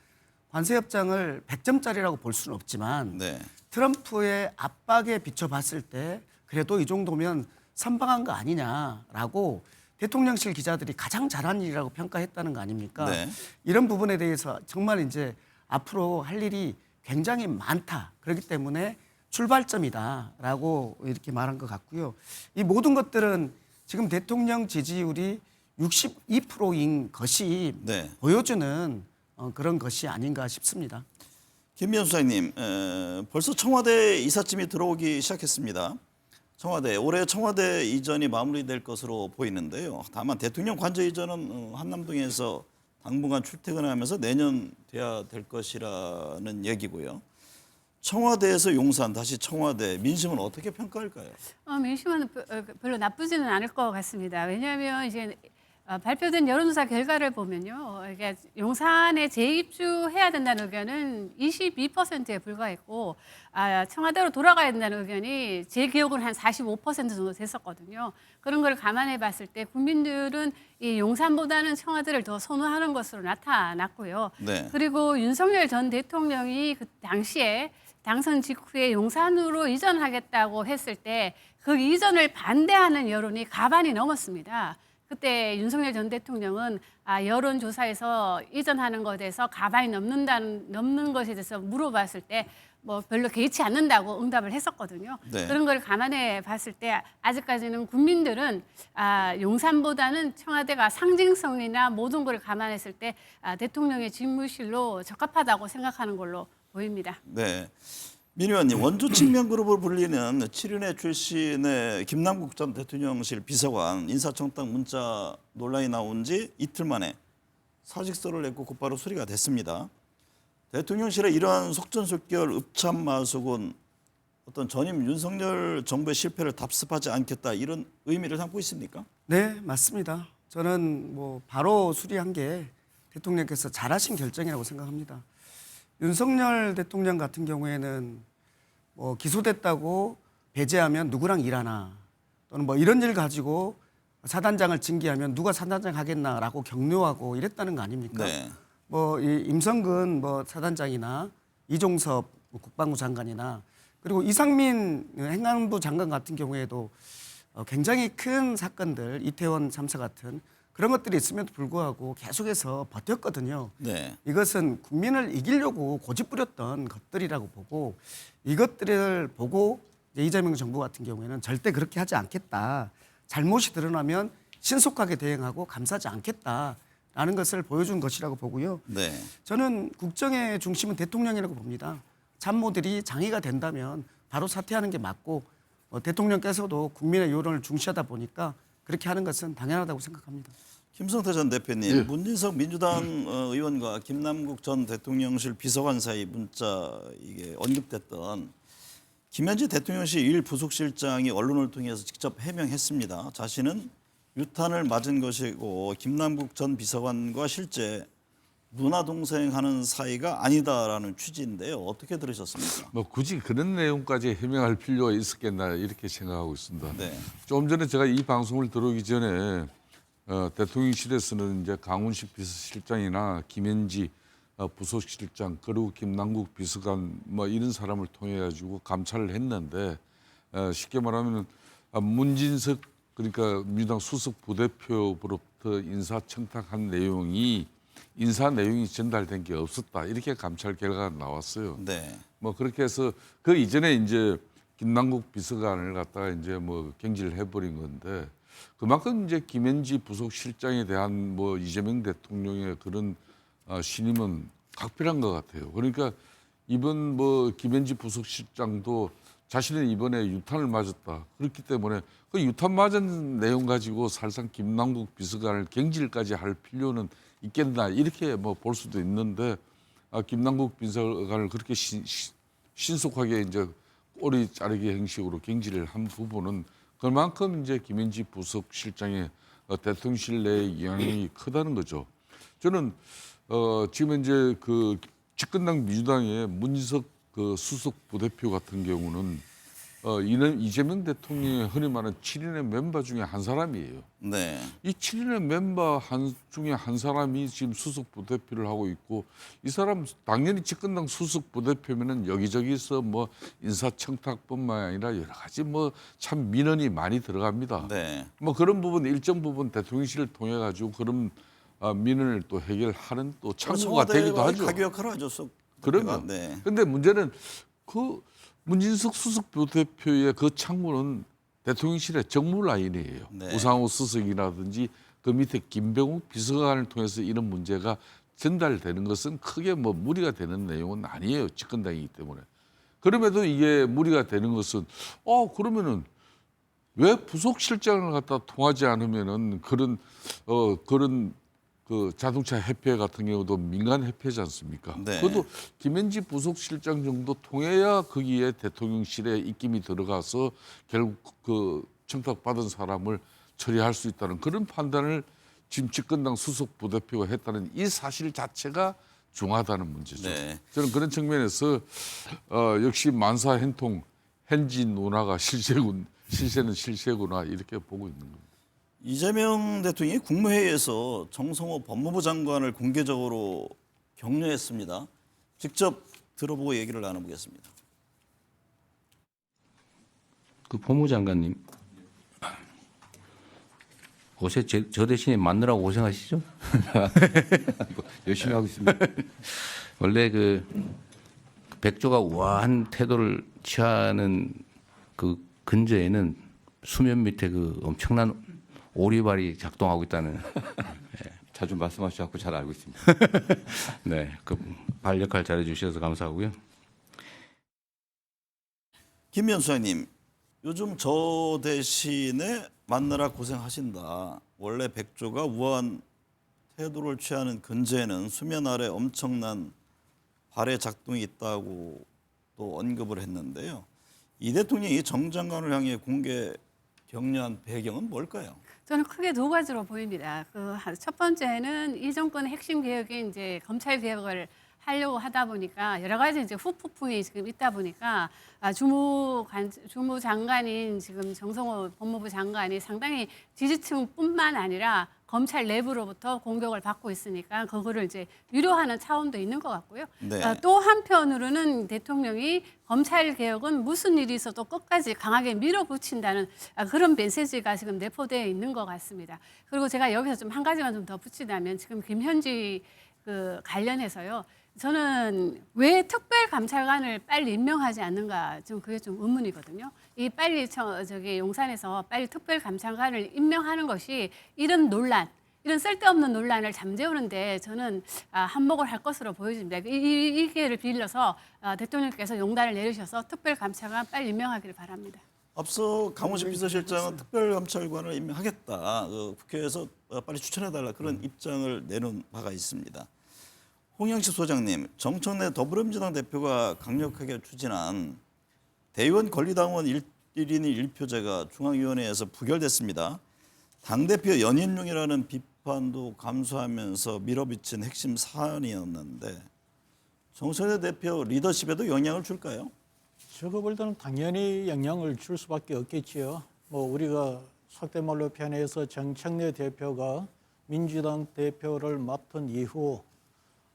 100점짜리라고 볼 수는 없지만 네. 트럼프의 압박에 비춰봤을 때 그래도 이 정도면 선방한 거 아니냐라고 대통령실 기자들이 가장 잘한 일이라고 평가했다는 거 아닙니까? 네. 이런 부분에 대해서 정말 이제 앞으로 할 일이 굉장히 많다. 그렇기 때문에 출발점이다라고 이렇게 말한 것 같고요. 이 모든 것들은 지금 대통령 지지율이 62%인 것이 네. 보여주는 그런 것이 아닌가 싶습니다. 김미연 수사님, 벌써 청와대 이삿짐이 들어오기 시작했습니다. 청와대 올해 청와대 이전이 마무리될 것으로 보이는데요. 다만 대통령 관저 이전은 한남동에서 당분간 출퇴근하면서 내년 돼야 될 것이라는 얘기고요. 청와대에서 용산 다시 청와대 민심은 어떻게 평가할까요? 민심은 별로 나쁘지는 않을 것 같습니다. 왜냐하면 이제 발표된 여론조사 결과를 보면요, 이게 용산에 재입주해야 된다는 의견은 22%에 불과했고, 청와대로 돌아가야 된다는 의견이 제 기억으로는 한 45% 정도 됐었거든요. 그런 걸 감안해 봤을 때 국민들은 이 용산보다는 청와대를 더 선호하는 것으로 나타났고요. 네. 그리고 윤석열 전 대통령이 그 당시에 당선 직후에 용산으로 이전하겠다고 했을 때 그 이전을 반대하는 여론이 가반이 넘었습니다. 그때 윤석열 전 대통령은 여론조사에서 이전하는 것에 대해서 가반이 넘는 것에 대해서 물어봤을 때 뭐 별로 개의치 않는다고 응답을 했었거든요. 네. 그런 걸 감안해 봤을 때 아직까지는 국민들은 용산보다는 청와대가 상징성이나 모든 걸 감안했을 때 대통령의 집무실로 적합하다고 생각하는 걸로 보입니다. 네. 민 의원님, 원조 측면그룹으로 불리는 7인회 출신의 김남국 전 대통령실 비서관 인사청탁 문자 논란이 나온 지 이틀 만에 사직서를 냈고 곧바로 수리가 됐습니다. 대통령실의 이러한 속전속결 읍참마속은 어떤 전임 윤석열 정부의 실패를 답습하지 않겠다 이런 의미를 담고 있습니까? 네, 맞습니다. 저는 뭐 바로 수리한 게 대통령께서 잘하신 결정이라고 생각합니다. 윤석열 대통령 같은 경우에는 뭐 기소됐다고 배제하면 누구랑 일하나 또는 뭐 이런 일 가지고 사단장을 징계하면 누가 사단장 하겠나라고 격려하고 이랬다는 거 아닙니까? 네. 뭐 이 임성근 뭐 사단장이나 이종섭 뭐 국방부 장관이나 그리고 이상민 행안부 장관 같은 경우에도 굉장히 큰 사건들 이태원 참사 같은 그런 것들이 있음에도 불구하고 계속해서 버텼거든요. 네. 이것은 국민을 이기려고 고집부렸던 것들이라고 보고 이것들을 보고 이재명 정부 같은 경우에는 절대 그렇게 하지 않겠다. 잘못이 드러나면 신속하게 대응하고 감싸지 않겠다라는 것을 보여준 것이라고 보고요. 네. 저는 국정의 중심은 대통령이라고 봅니다. 참모들이 장애가 된다면 바로 사퇴하는 게 맞고 대통령께서도 국민의 여론을 중시하다 보니까 그렇게 하는 것은 당연하다고 생각합니다. 김성태 전 대표님, 문진석 민주당 의원과 김남국 전 대통령실 비서관 사이 문자 이게 언급됐던 김현지 대통령실 일 부속실장이 언론을 통해서 직접 해명했습니다. 자신은 유탄을 맞은 것이고 김남국 전 비서관과 실제 누나 동생 하는 사이가 아니다라는 취지인데요. 어떻게 들으셨습니까? 뭐 굳이 그런 내용까지 해명할 필요가 있었겠나 이렇게 생각하고 있습니다. 네. 좀 전에 제가 이 방송을 들어오기 전에 대통령실에서는 이제 강훈식 비서실장이나 김현지 부속실장 그리고 김남국 비서관 뭐 이런 사람을 통해 가지고 감찰을 했는데 쉽게 말하면 문진석 그러니까 민주당 수석 부대표로부터 인사청탁한 내용이 인사 내용이 전달된 게 없었다 이렇게 감찰 결과가 나왔어요. 네. 뭐 그렇게 해서 그 이전에 이제 김남국 비서관을 갖다가 이제 뭐 경질을 해버린 건데 그만큼 이제 김현지 부속실장에 대한 뭐 이재명 대통령의 그런 신임은 각별한 것 같아요. 그러니까 이번 뭐 김현지 부속실장도 자신은 이번에 유탄을 맞았다. 그렇기 때문에 그 유탄 맞은 내용 가지고 사실상 김남국 비서관을 경질까지 할 필요는 있겠나 이렇게 뭐 볼 수도 있는데 김남국 비서관을 그렇게 신속하게 이제 꼬리 자르기 형식으로 경질을 한 부분은 그만큼 이제 김현지 부속실장의 대통령실 내의 영향이 크다는 거죠. 저는 지금 이제 그 집권당 민주당의 문진석 그 수석 부대표 같은 경우는 이재명 대통령의 흔히 말하는 7인의 멤버 중에 한 사람이에요. 네. 이 7인의 멤버 중에 한 사람이 지금 수석 부대표를 하고 있고 이 사람 당연히 집권당 수석 부대표면은 여기저기서 뭐 인사청탁뿐만 아니라 여러 가지 뭐 참 민원이 많이 들어갑니다. 네. 뭐 그런 부분 일정 부분 대통령실을 통해 가지고 그런 민원을 또 해결하는 또 창구가 되기도 하죠. 가교 역할을 하죠. 수 그러면. 네. 근데 문제는 그 문진석 수석 부대표의 그 창구는 대통령실의 정무 라인이에요. 네. 우상호 수석이라든지 그 밑에 김병욱 비서관을 통해서 이런 문제가 전달되는 것은 크게 뭐 무리가 되는 내용은 아니에요. 집권당이기 때문에. 그럼에도 이게 무리가 되는 것은 그러면은 왜 부속실장을 갖다 통하지 않으면은 그런 그 자동차 해패 같은 경우도 민간 해패지 않습니까? 네. 그것도 김현지 부속실장 정도 통해야 거기에 대통령실에 입김이 들어가서 결국 그 청탁받은 사람을 처리할 수 있다는 그런 판단을 지금 집권당 수석 부대표가 했다는 이 사실 자체가 중하다는 문제죠. 네. 저는 그런 측면에서 역시 만사hen통 현지 논화가 실세는 실세구나 이렇게 보고 있는 겁니다. 이재명 대통령이 국무회의에서 정성호 법무부 장관을 공개적으로 격려했습니다. 직접 들어보고 얘기를 나눠보겠습니다. 그 법무장관님 요새 저 대신에 맞느라고 고생하시죠? 열심히 하고 있습니다. 원래 그 백조가 우아한 태도를 취하는 그 근저에는 수면 밑에 그 엄청난 오리발이 작동하고 있다는 자주 말씀하셔서 잘 알고 있습니다. 네, 그 발 역할 잘해주셔서 감사하고요. 김미연 수장님, 요즘 저 대신에 만나라 고생하신다. 원래 백조가 우아한 태도를 취하는 근저에는 수면 아래 엄청난 발의 작동이 있다고 또 언급을 했는데요. 이 대통령이 정 장관을 향해 공개 격려한 배경은 뭘까요? 저는 크게 두 가지로 보입니다. 그 첫 번째는 이 정권의 핵심 개혁이 이제 검찰 개혁을 하려고 하다 보니까 여러 가지 이제 후폭풍이 지금 있다 보니까 주무장관인 지금 정성호 법무부 장관이 상당히 지지층뿐만 아니라 검찰 내부로부터 공격을 받고 있으니까 그거를 이제 위로하는 차원도 있는 것 같고요. 네. 또 한편으로는 대통령이 검찰 개혁은 무슨 일이 있어도 끝까지 강하게 밀어붙인다는 그런 메시지가 지금 내포되어 있는 것 같습니다. 그리고 제가 여기서 좀 한 가지만 좀 더 붙이자면 지금 김현지 그 관련해서요. 저는 왜 특별감찰관을 빨리 임명하지 않는가 좀 그게 좀 의문이거든요. 이 빨리 저기 용산에서 빨리 특별감찰관을 임명하는 것이 이런 논란, 이런 쓸데없는 논란을 잠재우는데 저는 한몫을 할 것으로 보여집니다. 이 기회를 빌려서 대통령께서 용단을 내리셔서 특별감찰관 빨리 임명하기를 바랍니다. 앞서 강원식 비서실장은 특별감찰관을 임명하겠다. 국회에서 빨리 추천해달라 그런 입장을 내놓은 바가 있습니다. 홍영식 소장님, 정청래 더불어민주당 대표가 강력하게 추진한 대의원 권리당원 1인 1표제가 중앙위원회에서 부결됐습니다. 당대표 연임용이라는 비판도 감수하면서 밀어붙인 핵심 사안이었는데 정청래 대표 리더십에도 영향을 줄까요? 제가 볼 때는 당연히 영향을 줄 수밖에 없겠지요. 뭐 우리가 속된 말로 표현해서 정청래 대표가 민주당 대표를 맡은 이후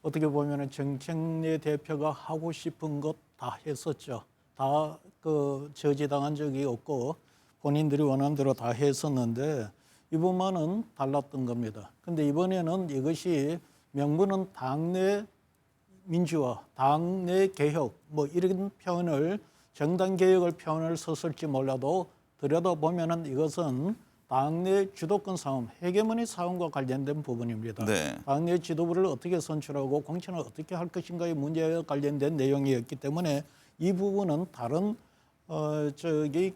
어떻게 보면은 정청래 대표가 하고 싶은 것 다 했었죠. 다 그 저지당한 적이 없고 본인들이 원하는 대로 다 했었는데 이번만은 달랐던 겁니다. 근데 이번에는 이것이 명분은 당내 민주화, 당내 개혁 뭐 이런 표현을 정당 개혁을 표현을 썼을지 몰라도 들여다보면은 이것은 당내 주도권 싸움, 헤게모니 싸움과 관련된 부분입니다. 네. 당내 지도부를 어떻게 선출하고 공천을 어떻게 할 것인가의 문제와 관련된 내용이었기 때문에 이 부분은 다른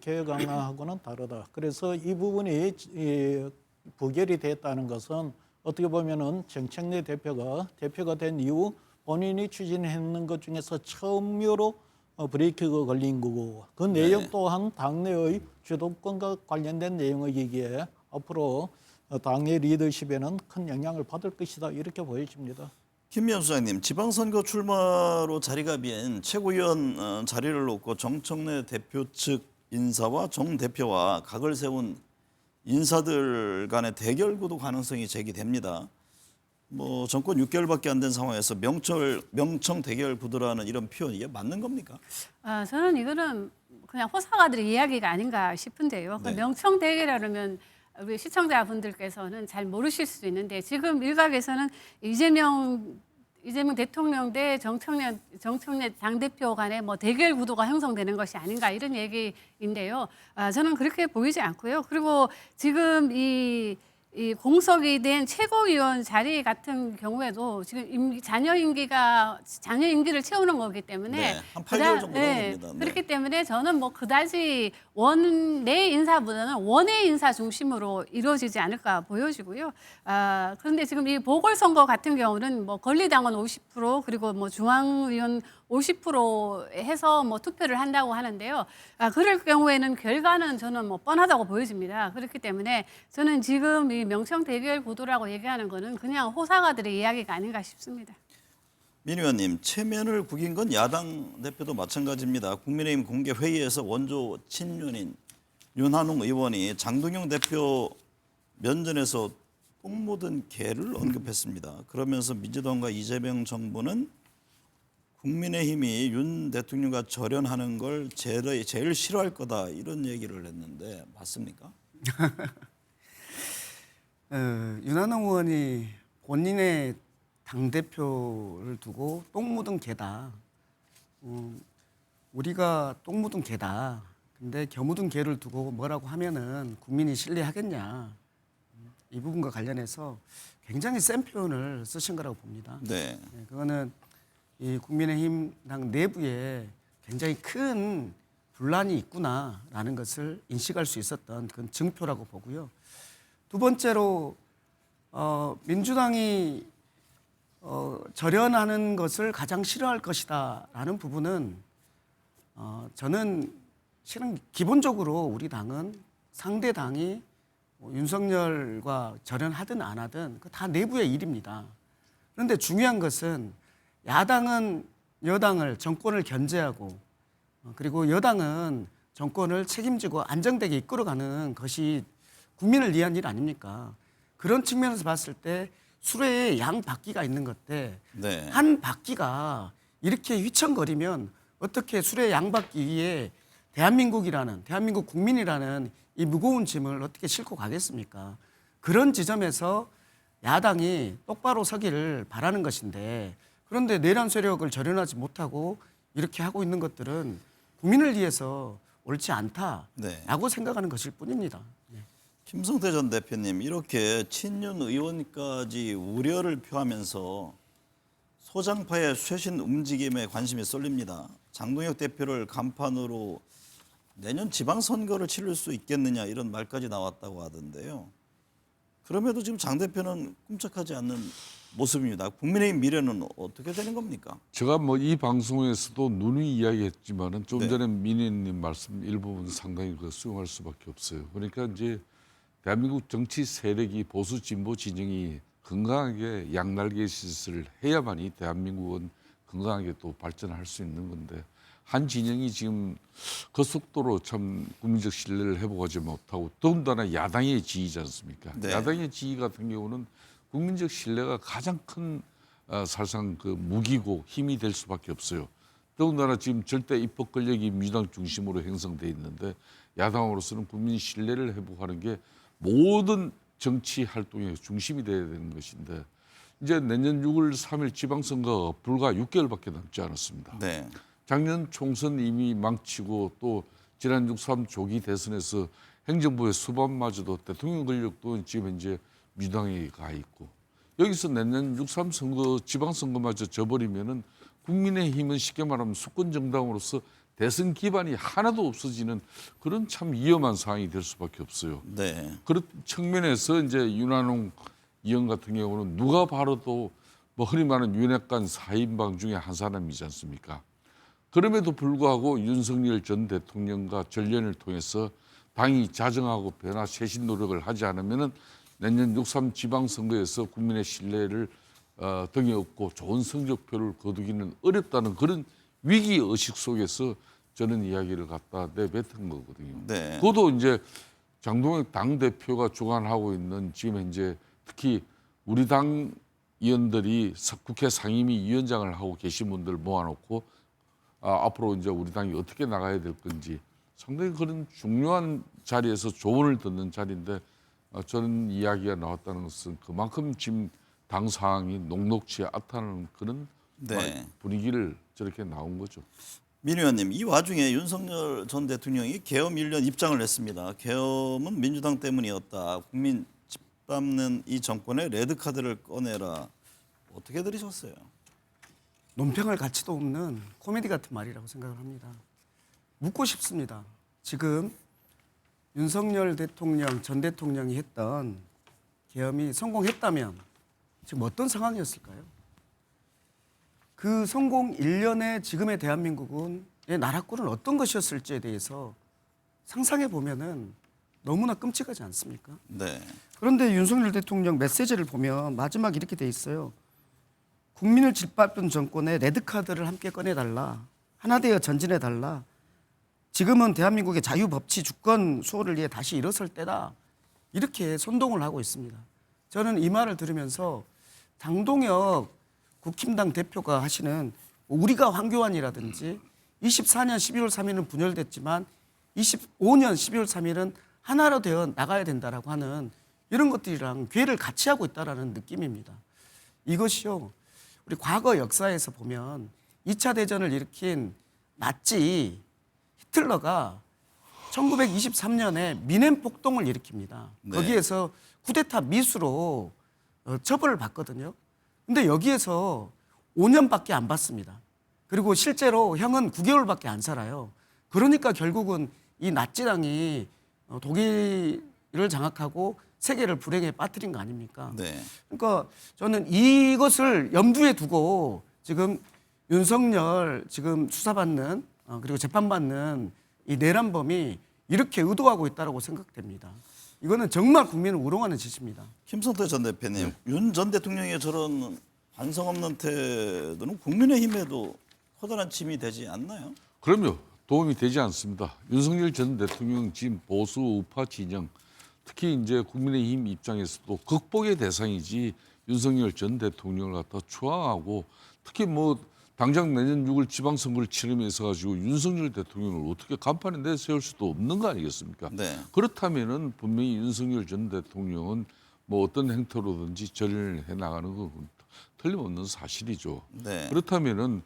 개혁 강화하고는 다르다. 그래서 이 부분이 부결이 됐다는 것은 어떻게 보면은 정청래 대표가 된 이후 본인이 추진했는 것 중에서 처음으로 브레이크가 걸린 거고 그 내용 또한 당내의 주도권과 관련된 내용이기에 앞으로 당내 리더십에는 큰 영향을 받을 것이다 이렇게 보여집니다. 김미연 수장님, 지방선거 출마로 자리가 빈 최고위원 자리를 놓고 정청래 대표 측 인사와 정 대표와 각을 세운 인사들 간의 대결 구도 가능성이 제기됩니다. 뭐 정권 6개월밖에 안 된 상황에서 명청 대결 구도라는 이런 표현 이게 맞는 겁니까? 저는 이거는 그냥 호사가들의 이야기가 아닌가 싶은데요. 네. 명청 대결이라면 우리 시청자분들께서는 잘 모르실 수도 있는데 지금 일각에서는 이재명 대통령 대 정청래 당대표 간의 뭐 대결 구도가 형성되는 것이 아닌가 이런 얘기인데요. 저는 그렇게 보이지 않고요. 그리고 지금 이 공석이 된 최고위원 자리 같은 경우에도 지금 자녀 임기를 채우는 거기 때문에 네, 한 8개월 정도 남은 겁니다. 네. 그렇기 때문에 저는 뭐 그다지 원내 인사보다는 원외 인사 중심으로 이루어지지 않을까 보여지고요. 그런데 지금 이 보궐선거 같은 경우는 뭐 권리당원 50% 그리고 뭐 중앙위원 50% 해서 뭐 투표를 한다고 하는데요. 그럴 경우에는 결과는 저는 뭐 뻔하다고 보여집니다. 그렇기 때문에 저는 지금 이 명청 대결 구도라고 얘기하는 거는 그냥 호사가들의 이야기가 아닌가 싶습니다. 민 의원님, 체면을 구긴 건 야당 대표도 마찬가지입니다. 국민의힘 공개 회의에서 원조 친윤인 윤한홍 의원이 장동영 대표 면전에서 똥 묻은 개를 언급했습니다. 그러면서 민주당과 이재명 정부는 국민의힘이 윤 대통령과 절연하는 걸 제일 싫어할 거다 이런 얘기를 했는데 맞습니까? 윤한홍 의원이 본인의 당대표를 두고 똥 묻은 개다. 우리가 똥 묻은 개다. 근데 겨 묻은 개를 두고 뭐라고 하면은 국민이 신뢰하겠냐. 이 부분과 관련해서 굉장히 센 표현을 쓰신 거라고 봅니다. 네. 그거는 이 국민의힘 당 내부에 굉장히 큰 분란이 있구나라는 것을 인식할 수 있었던 그런 증표라고 보고요. 두 번째로 민주당이 절연하는 것을 가장 싫어할 것이다라는 부분은 저는 실은 기본적으로 우리 당은 상대 당이 윤석열과 절연하든 안 하든 그 다 내부의 일입니다. 그런데 중요한 것은 야당은 여당을 정권을 견제하고 그리고 여당은 정권을 책임지고 안정되게 이끌어가는 것이 국민을 위한 일 아닙니까? 그런 측면에서 봤을 때 수레에 양 바퀴가 있는 것인데 네. 한 바퀴가 이렇게 휘청거리면 어떻게 수레 양 바퀴 위에 대한민국 국민이라는 이 무거운 짐을 어떻게 싣고 가겠습니까? 그런 지점에서 야당이 똑바로 서기를 바라는 것인데 그런데 내란 세력을 절연하지 못하고 이렇게 하고 있는 것들은 국민을 위해서 옳지 않다라고 생각하는 것일 뿐입니다. 김성태 전 대표님, 이렇게 친윤 의원까지 우려를 표하면서 소장파의 쇄신 움직임에 관심이 쏠립니다. 장동혁 대표를 간판으로 내년 지방선거를 치를 수 있겠느냐 이런 말까지 나왔다고 하던데요. 그럼에도 지금 장 대표는 꿈쩍하지 않는 모습입니다. 국민의힘 미래는 어떻게 되는 겁니까? 제가 뭐 이 방송에서도 누누이 이야기했지만은 좀 네. 전에 민 의원님 말씀 일부분 상당히 수용할 수밖에 없어요. 그러니까 이제 대한민국 정치 세력이 보수 진보 진영이 건강하게 양날개짓을 해야만이 대한민국은 건강하게 또 발전할 수 있는 건데 한 진영이 지금 그 속도로 참 국민적 신뢰를 회복하지 못하고 더군다나 야당의 지위지 않습니까? 네. 야당의 지위 같은 경우는 국민적 신뢰가 가장 큰 사실상 그 무기고 힘이 될 수밖에 없어요. 더군다나 지금 절대 입법 권력이 민주당 중심으로 형성돼 있는데 야당으로서는 국민 신뢰를 회복하는 게 모든 정치 활동의 중심이 돼야 되는 것인데 이제 내년 6월 3일 지방선거 불과 6개월밖에 남지 않았습니다. 네. 작년 총선 이미 망치고 또 지난 6.3 조기 대선에서 행정부의 수반마저도 대통령 권력도 지금 현재 민주당에 가 있고 여기서 내년 6.3 선거 지방선거마저 져버리면은 국민의힘은 쉽게 말하면 수권 정당으로서 대선 기반이 하나도 없어지는 그런 참 위험한 상황이 될 수밖에 없어요. 네. 그런 측면에서 이제 윤한홍 의원 같은 경우는 누가 봐도 뭐 흔히 말하는 윤핵관 4인방 중에 한 사람이지 않습니까? 그럼에도 불구하고 윤석열 전 대통령과 전련을 통해서 당이 자정하고 변화 쇄신 노력을 하지 않으면은 내년 6.3 지방선거에서 국민의 신뢰를 등에 업고 좋은 성적표를 거두기는 어렵다는 그런 위기 의식 속에서 저는 이야기를 갖다 내뱉은 거거든요. 네. 그것도 이제 장동혁 당대표가 주관하고 있는 지금 현재 특히 우리 당 의원들이 국회 상임위 위원장을 하고 계신 분들 모아놓고 앞으로 이제 우리 당이 어떻게 나가야 될 건지 상당히 그런 중요한 자리에서 조언을 듣는 자리인데 저는 이야기가 나왔다는 것은 그만큼 지금 당 상황이 녹록치 않다는 그런 네. 분위기를 저렇게 나온 거죠. 민 의원님, 이 와중에 윤석열 전 대통령이 계엄 1년 입장을 냈습니다. 계엄은 민주당 때문이었다. 국민 짓밟는 이 정권의 레드카드를 꺼내라. 어떻게 들으셨어요? 논평할 가치도 없는 코미디 같은 말이라고 생각을 합니다. 묻고 싶습니다. 지금 윤석열 대통령, 전 대통령이 했던 계엄이 성공했다면 지금 어떤 상황이었을까요? 그 성공 1년에 지금의 대한민국은 나라꼴은 어떤 것이었을지에 대해서 상상해 보면은 너무나 끔찍하지 않습니까? 네. 그런데 윤석열 대통령 메시지를 보면 마지막 이렇게 돼 있어요. 국민을 짓밟던 정권의 레드카드를 함께 꺼내달라. 하나 되어 전진해달라. 지금은 대한민국의 자유법치 주권 수호를 위해 다시 일어설 때다. 이렇게 선동을 하고 있습니다. 저는 이 말을 들으면서 장동혁 국힘당 대표가 하시는 우리가 황교안이라든지 24년 12월 3일은 분열됐지만 25년 12월 3일은 하나로 되어 나가야 된다라고 하는 이런 것들이랑 괴를 같이 하고 있다라는 느낌입니다. 이것이요. 우리 과거 역사에서 보면 2차 대전을 일으킨 나치 히틀러가 1923년에 미넨 폭동을 일으킵니다. 네. 거기에서 쿠데타 미수로 처벌을 받거든요. 근데 여기에서 5년밖에 안 받습니다. 그리고 실제로 형은 9개월밖에 안 살아요. 그러니까 결국은 이 나치당이 독일을 장악하고 세계를 불행에 빠뜨린 거 아닙니까? 네. 그러니까 저는 이것을 염두에 두고 지금 윤석열 지금 수사받는 그리고 재판받는 이 내란범이 이렇게 의도하고 있다고 생각됩니다. 이거는 정말 국민을 우롱하는 짓입니다. 김성태 전 대표님, 윤 전 대통령의 저런 반성 없는 태도는 국민의힘에도 커다란 짐이 되지 않나요? 그럼요. 도움이 되지 않습니다. 윤석열 전 대통령 지금 보수 우파 진영, 특히 이제 국민의힘 입장에서도 극복의 대상이지 윤석열 전 대통령을 갖다 추앙하고 특히 뭐 당장 내년 6월 지방선거를 치르면서 가지고 윤석열 대통령을 어떻게 간판에 내세울 수도 없는 거 아니겠습니까? 네. 그렇다면은 분명히 윤석열 전 대통령은 뭐 어떤 행태로든지 절연을 해 나가는 건 틀림없는 사실이죠. 네. 그렇다면은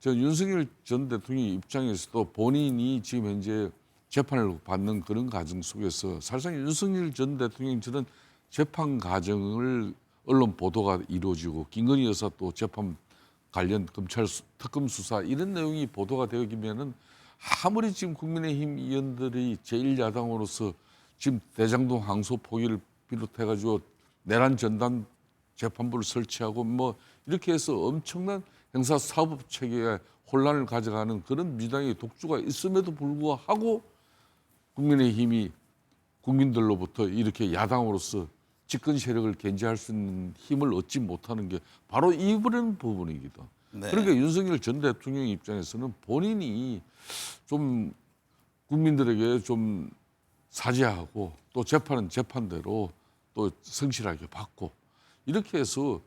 저 윤석열 전 대통령 입장에서도 본인이 지금 현재 재판을 받는 그런 과정 속에서 사실상 윤석열 전 대통령 저런 재판 과정을 언론 보도가 이루어지고 김건희 여사 또 재판 관련 검찰 특검 수사 이런 내용이 보도가 되기면은 아무리 지금 국민의힘 의원들이 제1야당으로서 지금 대장동 항소 포기를 비롯해가지고 내란 전담 재판부를 설치하고 뭐 이렇게 해서 엄청난 형사 사법 체계에 혼란을 가져가는 그런 민주당의 독주가 있음에도 불구하고 국민의힘이 국민들로부터 이렇게 야당으로서 집권 세력을 견제할 수 있는 힘을 얻지 못하는 게 바로 이런 부분이기도. 네. 그러니까 윤석열 전 대통령 입장에서는 본인이 좀 국민들에게 좀 사죄하고 또 재판은 재판대로 또 성실하게 받고 이렇게 해서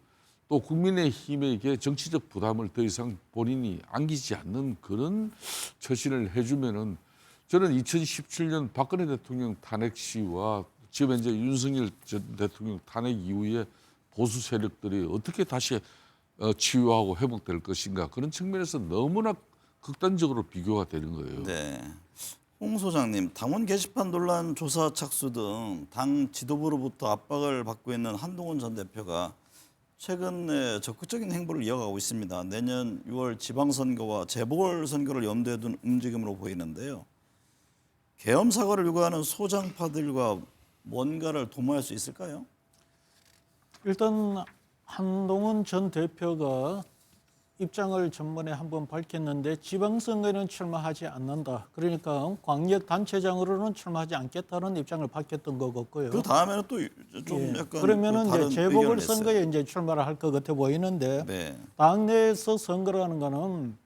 또 국민의힘에게 정치적 부담을 더 이상 본인이 안기지 않는 그런 처신을 해주면은 저는 2017년 박근혜 대통령 탄핵 시와 지금 현재 윤석열 전 대통령 탄핵 이후에 보수 세력들이 어떻게 다시 치유하고 회복될 것인가 그런 측면에서 너무나 극단적으로 비교가 되는 거예요. 네. 홍 소장님, 당원 게시판 논란 조사 착수 등 당 지도부로부터 압박을 받고 있는 한동훈 전 대표가 최근에 적극적인 행보를 이어가고 있습니다. 내년 6월 지방선거와 재보궐선거를 염두에 둔 움직임으로 보이는데요. 계엄 사과를 요구하는 소장파들과 뭔가를 도모할 수 있을까요? 일단 한동훈 전 대표가 입장을 전번에 한번 밝혔는데 지방선거에는 출마하지 않는다. 그러니까 광역단체장으로는 출마하지 않겠다는 입장을 밝혔던 것 같고요. 그 다음에는 또 좀 예. 약간 그러면은 다른 이제 의견을 재보궐선거에 냈어요. 이제 출마를 할 것 같아 보이는데 네. 당내에서 선거라는 거는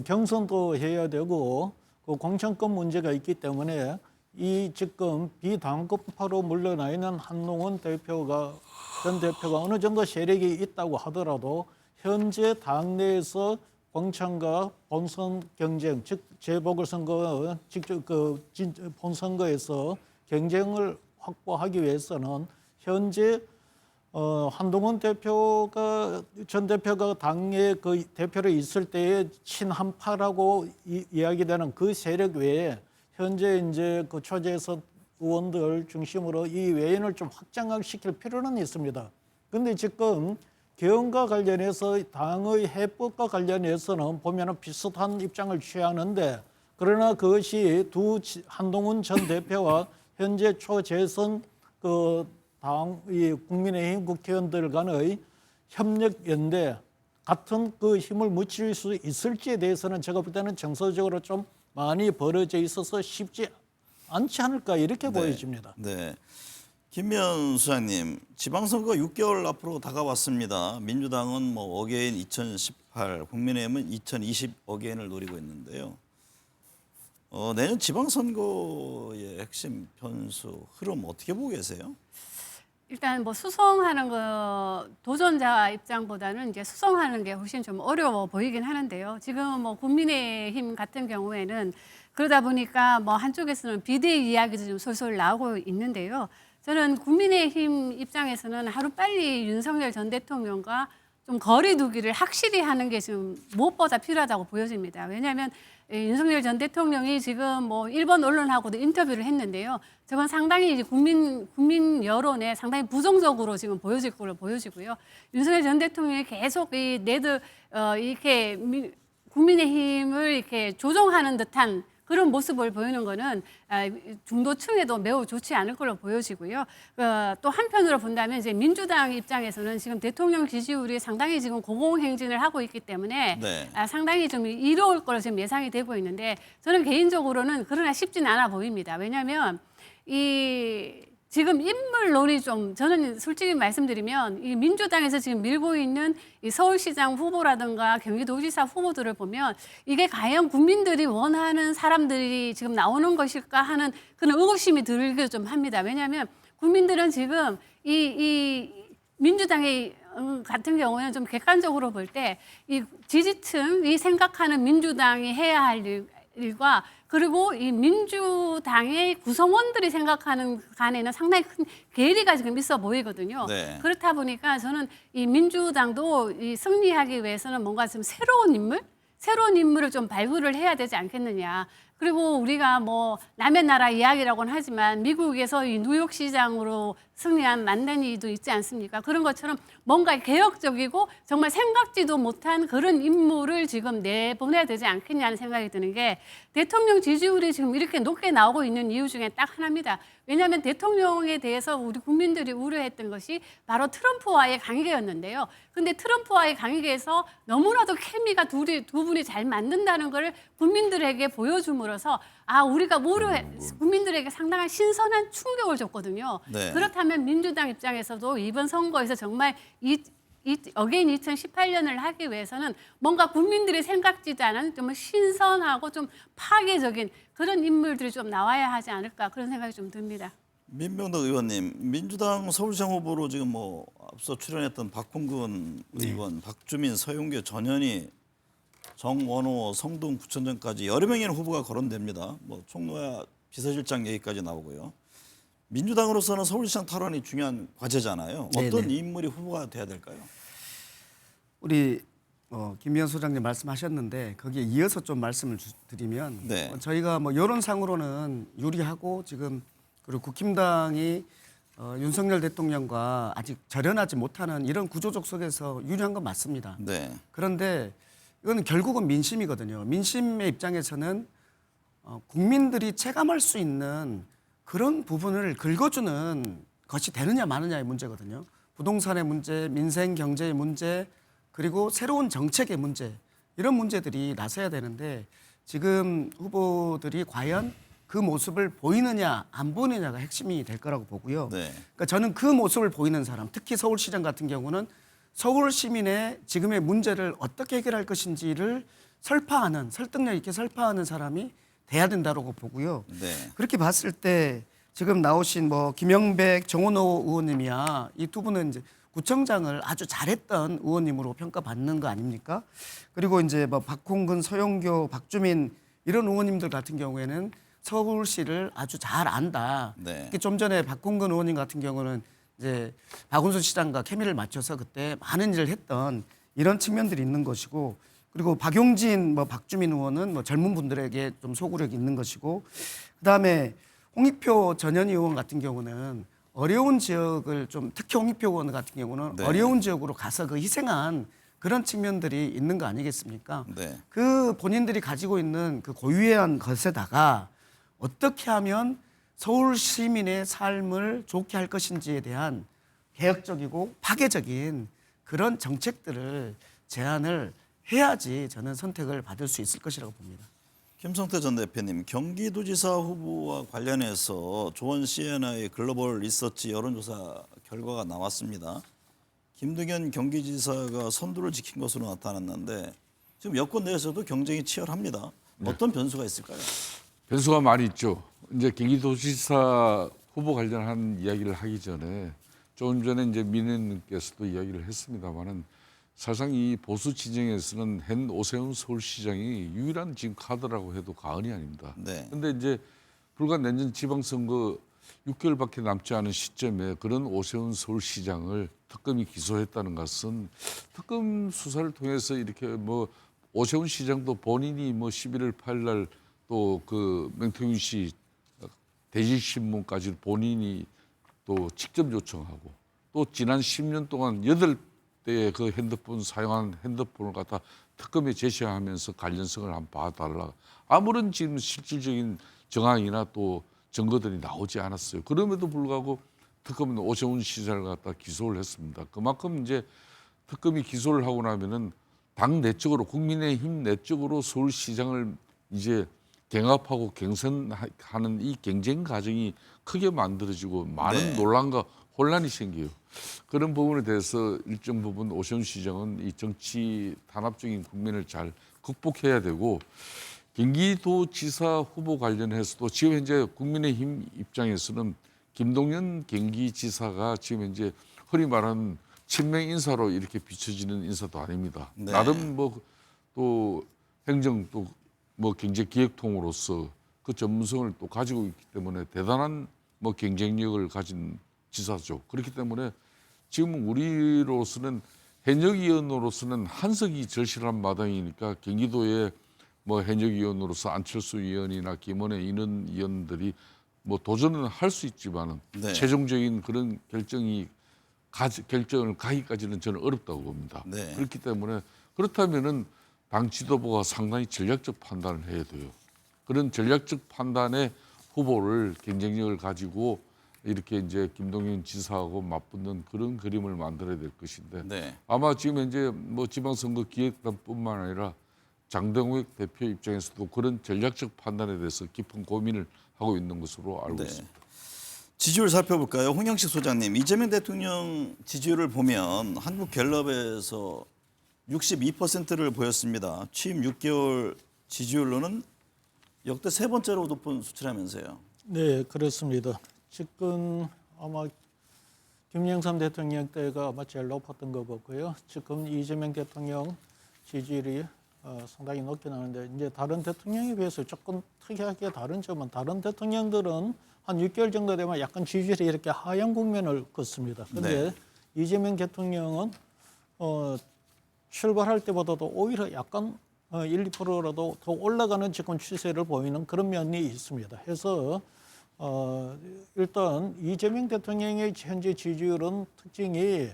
경선도 해야 되고 그 공천권 문제가 있기 때문에 이 지금 비당권파로 물러나 있는 한동훈 전 대표가 어느 정도 세력이 있다고 하더라도 현재 당내에서 공천과 본선 경쟁, 즉 재보궐선거 직접 본선거에서 경쟁을 확보하기 위해서는 현재 한동훈 전 대표가 당의 그 대표로 있을 때의 친한파라고 이야기되는 그 세력 외에 현재 이제 그 초재선 의원들 중심으로 이 외연을 좀 확장시킬 필요는 있습니다. 그런데 지금 개헌과 관련해서 당의 해법과 관련해서는 보면은 비슷한 입장을 취하는데 그러나 그것이 한동훈 전 대표와 현재 초재선 이 국민의힘 국회의원들 간의 협력연대 같은 그 힘을 묻힐 수 있을지에 대해서는 제가 볼 때는 정서적으로 좀 많이 벌어져 있어서 쉽지 않지 않을까 이렇게 보여집니다. 네. 김미연 수장님, 지방선거 6개월 앞으로 다가왔습니다. 민주당은 뭐 어게인 2018, 국민의힘은 2020 어게인을 노리고 있는데요. 내년 지방선거의 핵심 변수, 흐름 어떻게 보고 계세요? 일단 뭐 수성하는 거 도전자 입장보다는 이제 수성하는 게 훨씬 좀 어려워 보이긴 하는데요. 지금 뭐 국민의힘 같은 경우에는 그러다 보니까 뭐 한쪽에서는 비대위 이야기도 좀 솔솔 나오고 있는데요. 저는 국민의힘 입장에서는 하루빨리 윤석열 전 대통령과 좀 거리 두기를 확실히 하는 게 지금 무엇보다 필요하다고 보여집니다. 왜냐하면 윤석열 전 대통령이 지금 뭐 일본 언론하고도 인터뷰를 했는데요. 저건 상당히 이제 국민 여론에 상당히 부정적으로 지금 보여질 걸로 보여지고요. 윤석열 전 대통령이 계속 이렇게 국민의힘을 이렇게 조종하는 듯한 그런 모습을 보이는 거는 중도층에도 매우 좋지 않을 걸로 보여지고요. 또 한편으로 본다면 이제 민주당 입장에서는 지금 대통령 지지율이 상당히 지금 고공행진을 하고 있기 때문에 네. 상당히 좀 이로울 걸로 지금 예상이 되고 있는데 저는 개인적으로는 그러나 쉽진 않아 보입니다. 왜냐하면 지금 인물론이 좀 저는 솔직히 말씀드리면 이 민주당에서 지금 밀고 있는 이 서울시장 후보라든가 경기도지사 후보들을 보면 이게 과연 국민들이 원하는 사람들이 지금 나오는 것일까 하는 그런 의구심이 들기도 좀 합니다. 왜냐하면 국민들은 지금 이 민주당의 같은 경우에는 좀 객관적으로 볼 때 이 지지층이 생각하는 민주당이 해야 할 일과 그리고 이 민주당의 구성원들이 생각하는 간에는 상당히 큰 괴리가 지금 있어 보이거든요. 네. 그렇다 보니까 저는 이 민주당도 이 승리하기 위해서는 뭔가 좀 새로운 인물을 좀 발굴을 해야 되지 않겠느냐. 그리고 우리가 뭐 남의 나라 이야기라고는 하지만 미국에서 이 뉴욕시장으로 승리한 만난이도 있지 않습니까? 그런 것처럼 뭔가 개혁적이고 정말 생각지도 못한 그런 인물을 지금 내보내야 되지 않겠냐는 생각이 드는 게 대통령 지지율이 지금 이렇게 높게 나오고 있는 이유 중에 딱 하나입니다. 왜냐하면 대통령에 대해서 우리 국민들이 우려했던 것이 바로 트럼프와의 관계였는데요. 근데 트럼프와의 관계에서 너무나도 케미가 두 분이 잘 맞는다는 걸 국민들에게 보여줌으로써 우리가 국민들에게 상당한 신선한 충격을 줬거든요. 네. 그렇다면 민주당 입장에서도 이번 선거에서 정말 어게인 2018년을 하기 위해서는 뭔가 국민들이 생각지도 않은 좀 신선하고 좀 파괴적인 그런 인물들이 좀 나와야 하지 않을까 그런 생각이 좀 듭니다. 민병덕 의원님, 민주당 서울시장 후보로 지금 뭐 앞서 출연했던 박홍근 의원, 박주민, 서용교, 전현희, 정원호, 성동 부천장까지 여러 명의 후보가 거론됩니다. 뭐 총노야 비서실장 얘기까지 나오고요. 민주당으로서는 서울시장 탈환이 중요한 과제잖아요. 어떤 네네. 인물이 후보가 돼야 될까요? 우리 김미연 소장님 말씀하셨는데 거기에 이어서 좀 말씀을 드리면 네. 저희가 뭐 여론상으로는 유리하고 지금 그리고 국힘당이 윤석열 대통령과 아직 절연하지 못하는 이런 구조적 속에서 유리한 건 맞습니다. 네. 그런데 이건 결국은 민심이거든요. 민심의 입장에서는 국민들이 체감할 수 있는 그런 부분을 긁어주는 것이 되느냐 마느냐의 문제거든요. 부동산의 문제, 민생 경제의 문제, 그리고 새로운 정책의 문제 이런 문제들이 나서야 되는데 지금 후보들이 과연 그 모습을 보이느냐 안 보이느냐가 핵심이 될 거라고 보고요. 네. 그러니까 저는 그 모습을 보이는 사람, 특히 서울시장 같은 경우는 서울 시민의 지금의 문제를 어떻게 해결할 것인지를 설득력 있게 설파하는 사람이 돼야 된다고 보고요. 네. 그렇게 봤을 때 지금 나오신 뭐 김영백, 정원호 의원님이야 이 두 분은 이제 구청장을 아주 잘했던 의원님으로 평가받는 거 아닙니까? 그리고 이제 뭐 박홍근, 서영교, 박주민 이런 의원님들 같은 경우에는 서울시를 아주 잘 안다. 네. 특히 좀 전에 박홍근 의원님 같은 경우는 이제 박원순 시장과 케미를 맞춰서 그때 많은 일을 했던 이런 측면들이 있는 것이고, 그리고 박용진, 뭐 박주민 의원은 뭐 젊은 분들에게 좀 소구력이 있는 것이고, 그다음에 홍익표 전현희 의원 같은 경우는 어려운 지역을 좀, 특히 홍익표 의원 같은 경우는 네. 어려운 지역으로 가서 그 희생한 그런 측면들이 있는 거 아니겠습니까? 네. 그 본인들이 가지고 있는 그 고유한 것에다가 어떻게 하면 서울 시민의 삶을 좋게 할 것인지에 대한 개혁적이고 파괴적인 그런 정책들을 제안을 해야지 저는 선택을 받을 수 있을 것이라고 봅니다. 김성태 전 대표님, 경기도지사 후보와 관련해서 조원 CNI 글로벌 리서치 여론조사 결과가 나왔습니다. 김동연 경기지사가 선두를 지킨 것으로 나타났는데 지금 여권 내에서도 경쟁이 치열합니다. 어떤 변수가 있을까요? 변수가 많이 있죠. 이제 경기도지사 후보 관련한 이야기를 하기 전에 조금 전에 이제 민혜님께서도 이야기를 했습니다만은 사실상 이 보수 진영에서는 현 오세훈 서울시장이 유일한 지금 카드라고 해도 과언이 아닙니다. 네. 그런데 이제 불과 내년 지방선거 6개월밖에 남지 않은 시점에 그런 오세훈 서울시장을 특검이 기소했다는 것은 특검 수사를 통해서 이렇게 뭐 오세훈 시장도 본인이 뭐 11월 8일 날 또 그 맹태균 씨 대질신문까지 본인이 또 직접 요청하고 또 지난 10년 동안 8대의 그 핸드폰 사용한 핸드폰을 갖다 특검에 제시하면서 관련성을 한번 봐달라. 아무런 지금 실질적인 정황이나 또 증거들이 나오지 않았어요. 그럼에도 불구하고 특검은 오세훈 시장을 갖다 기소를 했습니다. 그만큼 이제 특검이 기소를 하고 나면은 당 내적으로 국민의힘 내적으로 서울시장을 이제 경합하고 경선하는 이 경쟁 과정이 크게 만들어지고 많은 네. 논란과 혼란이 생겨요. 그런 부분에 대해서 일정 부분 오세훈 시장은 이 정치 탄압적인 국면을 잘 극복해야 되고 경기도지사 후보 관련해서도 지금 현재 국민의힘 입장에서는 김동연 경기지사가 지금 현재 흔히 말하는 친명 인사로 이렇게 비춰지는 인사도 아닙니다. 네. 나름 뭐 또 행정 또 뭐 경제기획통으로서 그 전문성을 또 가지고 있기 때문에 대단한 뭐 경쟁력을 가진 지사죠. 그렇기 때문에 지금 우리로서는 현역위원으로서는 한석이 절실한 마당이니까 경기도에 뭐 현역위원으로서 안철수 의원이나 김원혜 이런 의원들이 뭐 도전은 할 수 있지만은 네. 최종적인 그런 결정을 가기까지는 저는 어렵다고 봅니다. 네. 그렇기 때문에 그렇다면은 당 지도부가 상당히 전략적 판단을 해야 돼요. 그런 전략적 판단의 후보를 경쟁력을 가지고 이렇게 이제 김동연 지사하고 맞붙는 그런 그림을 만들어야 될 것인데 네. 아마 지금 현재 뭐 지방선거 기획단뿐만 아니라 장동혁 대표 입장에서도 그런 전략적 판단에 대해서 깊은 고민을 하고 있는 것으로 알고 네. 있습니다. 지지율 살펴볼까요? 홍영식 소장님, 이재명 대통령 지지율을 보면 한국갤럽에서 62%를 보였습니다. 취임 6개월 지지율로는 역대 세 번째로 높은 수치라면서요. 네, 그렇습니다. 지금 아마 김영삼 대통령 때가 아마 제일 높았던 거 같고요. 지금 이재명 대통령 지지율이 상당히 높게 나오는데 이제 다른 대통령에 비해서 조금 특이하게 다른 점은 다른 대통령들은 한 6개월 정도 되면 약간 지지율이 이렇게 하향 국면을 걷습니다. 그런데 네. 이재명 대통령은 출발할 때보다도 오히려 약간 1, 2%라도 더 올라가는 지금 추세를 보이는 그런 면이 있습니다. 해서 일단 이재명 대통령의 현재 지지율은 특징이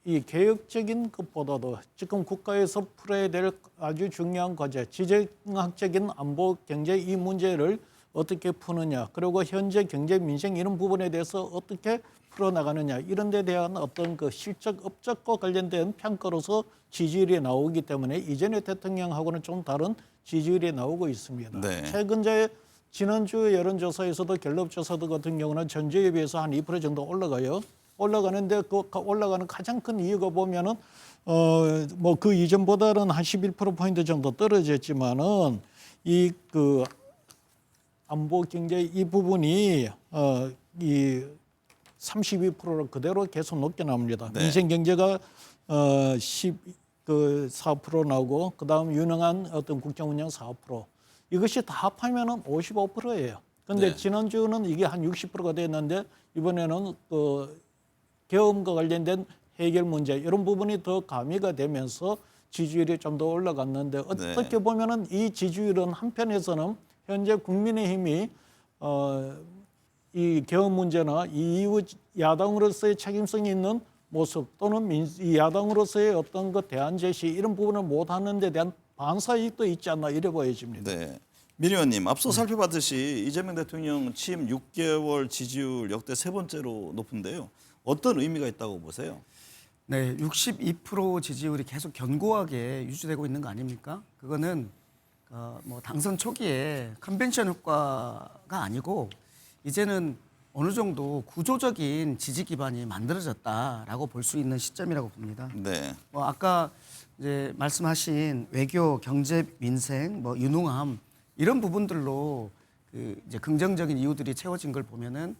이 개혁적인 것보다도 지금 국가에서 풀어야 될 아주 중요한 과제, 지정학적인 안보, 경제 이 문제를 어떻게 푸느냐, 그리고 현재 경제 민생 이런 부분에 대해서 어떻게 풀어나가느냐 이런 데 대한 어떤 그 실적 업적과 관련된 평가로서 지지율이 나오기 때문에 이전의 대통령하고는 좀 다른 지지율이 나오고 있습니다. 네. 최근 지난주 여론조사에서도 갤럽조사도 같은 경우는 전주에 비해서 한 2% 정도 올라가요. 올라가는데 그 올라가는 가장 큰 이유가 보면은 뭐 그 이전보다는 한 11%포인트 정도 떨어졌지만은 이 그 안보 경제 이 부분이 이 32%로 그대로 계속 높게 나옵니다. 네. 민생 경제가 4% 나오고 그다음 유능한 어떤 국정 운영 4%. 이것이 다 합하면은 55%예요. 근데 네. 지난주는 이게 한 60%가 됐는데 이번에는 그 계엄과 관련된 해결 문제 이런 부분이 더 가미가 되면서 지지율이 좀 더 올라갔는데 어떻게 네. 보면은 이 지지율은 한편에서는 현재 국민의힘이 이 계엄 문제나 이 이후 야당으로서의 책임성이 있는 모습 또는 이 야당으로서의 어떤 그 대안 제시 이런 부분을 못 하는 데 대한 반사이익도 있지 않나 이래 보여집니다. 네. 민 의원님, 앞서 살펴봤듯이 이재명 대통령 취임 6개월 지지율 역대 세 번째로 높은데요. 어떤 의미가 있다고 보세요? 네, 62% 지지율이 계속 견고하게 유지되고 있는 거 아닙니까? 그거는 뭐 당선 초기에 컨벤션 효과가 아니고 이제는 어느 정도 구조적인 지지 기반이 만들어졌다라고 볼 수 있는 시점이라고 봅니다. 네. 뭐 아까 이제 말씀하신 외교, 경제, 민생, 뭐 유능함 이런 부분들로 그 이제 긍정적인 이유들이 채워진 걸 보면은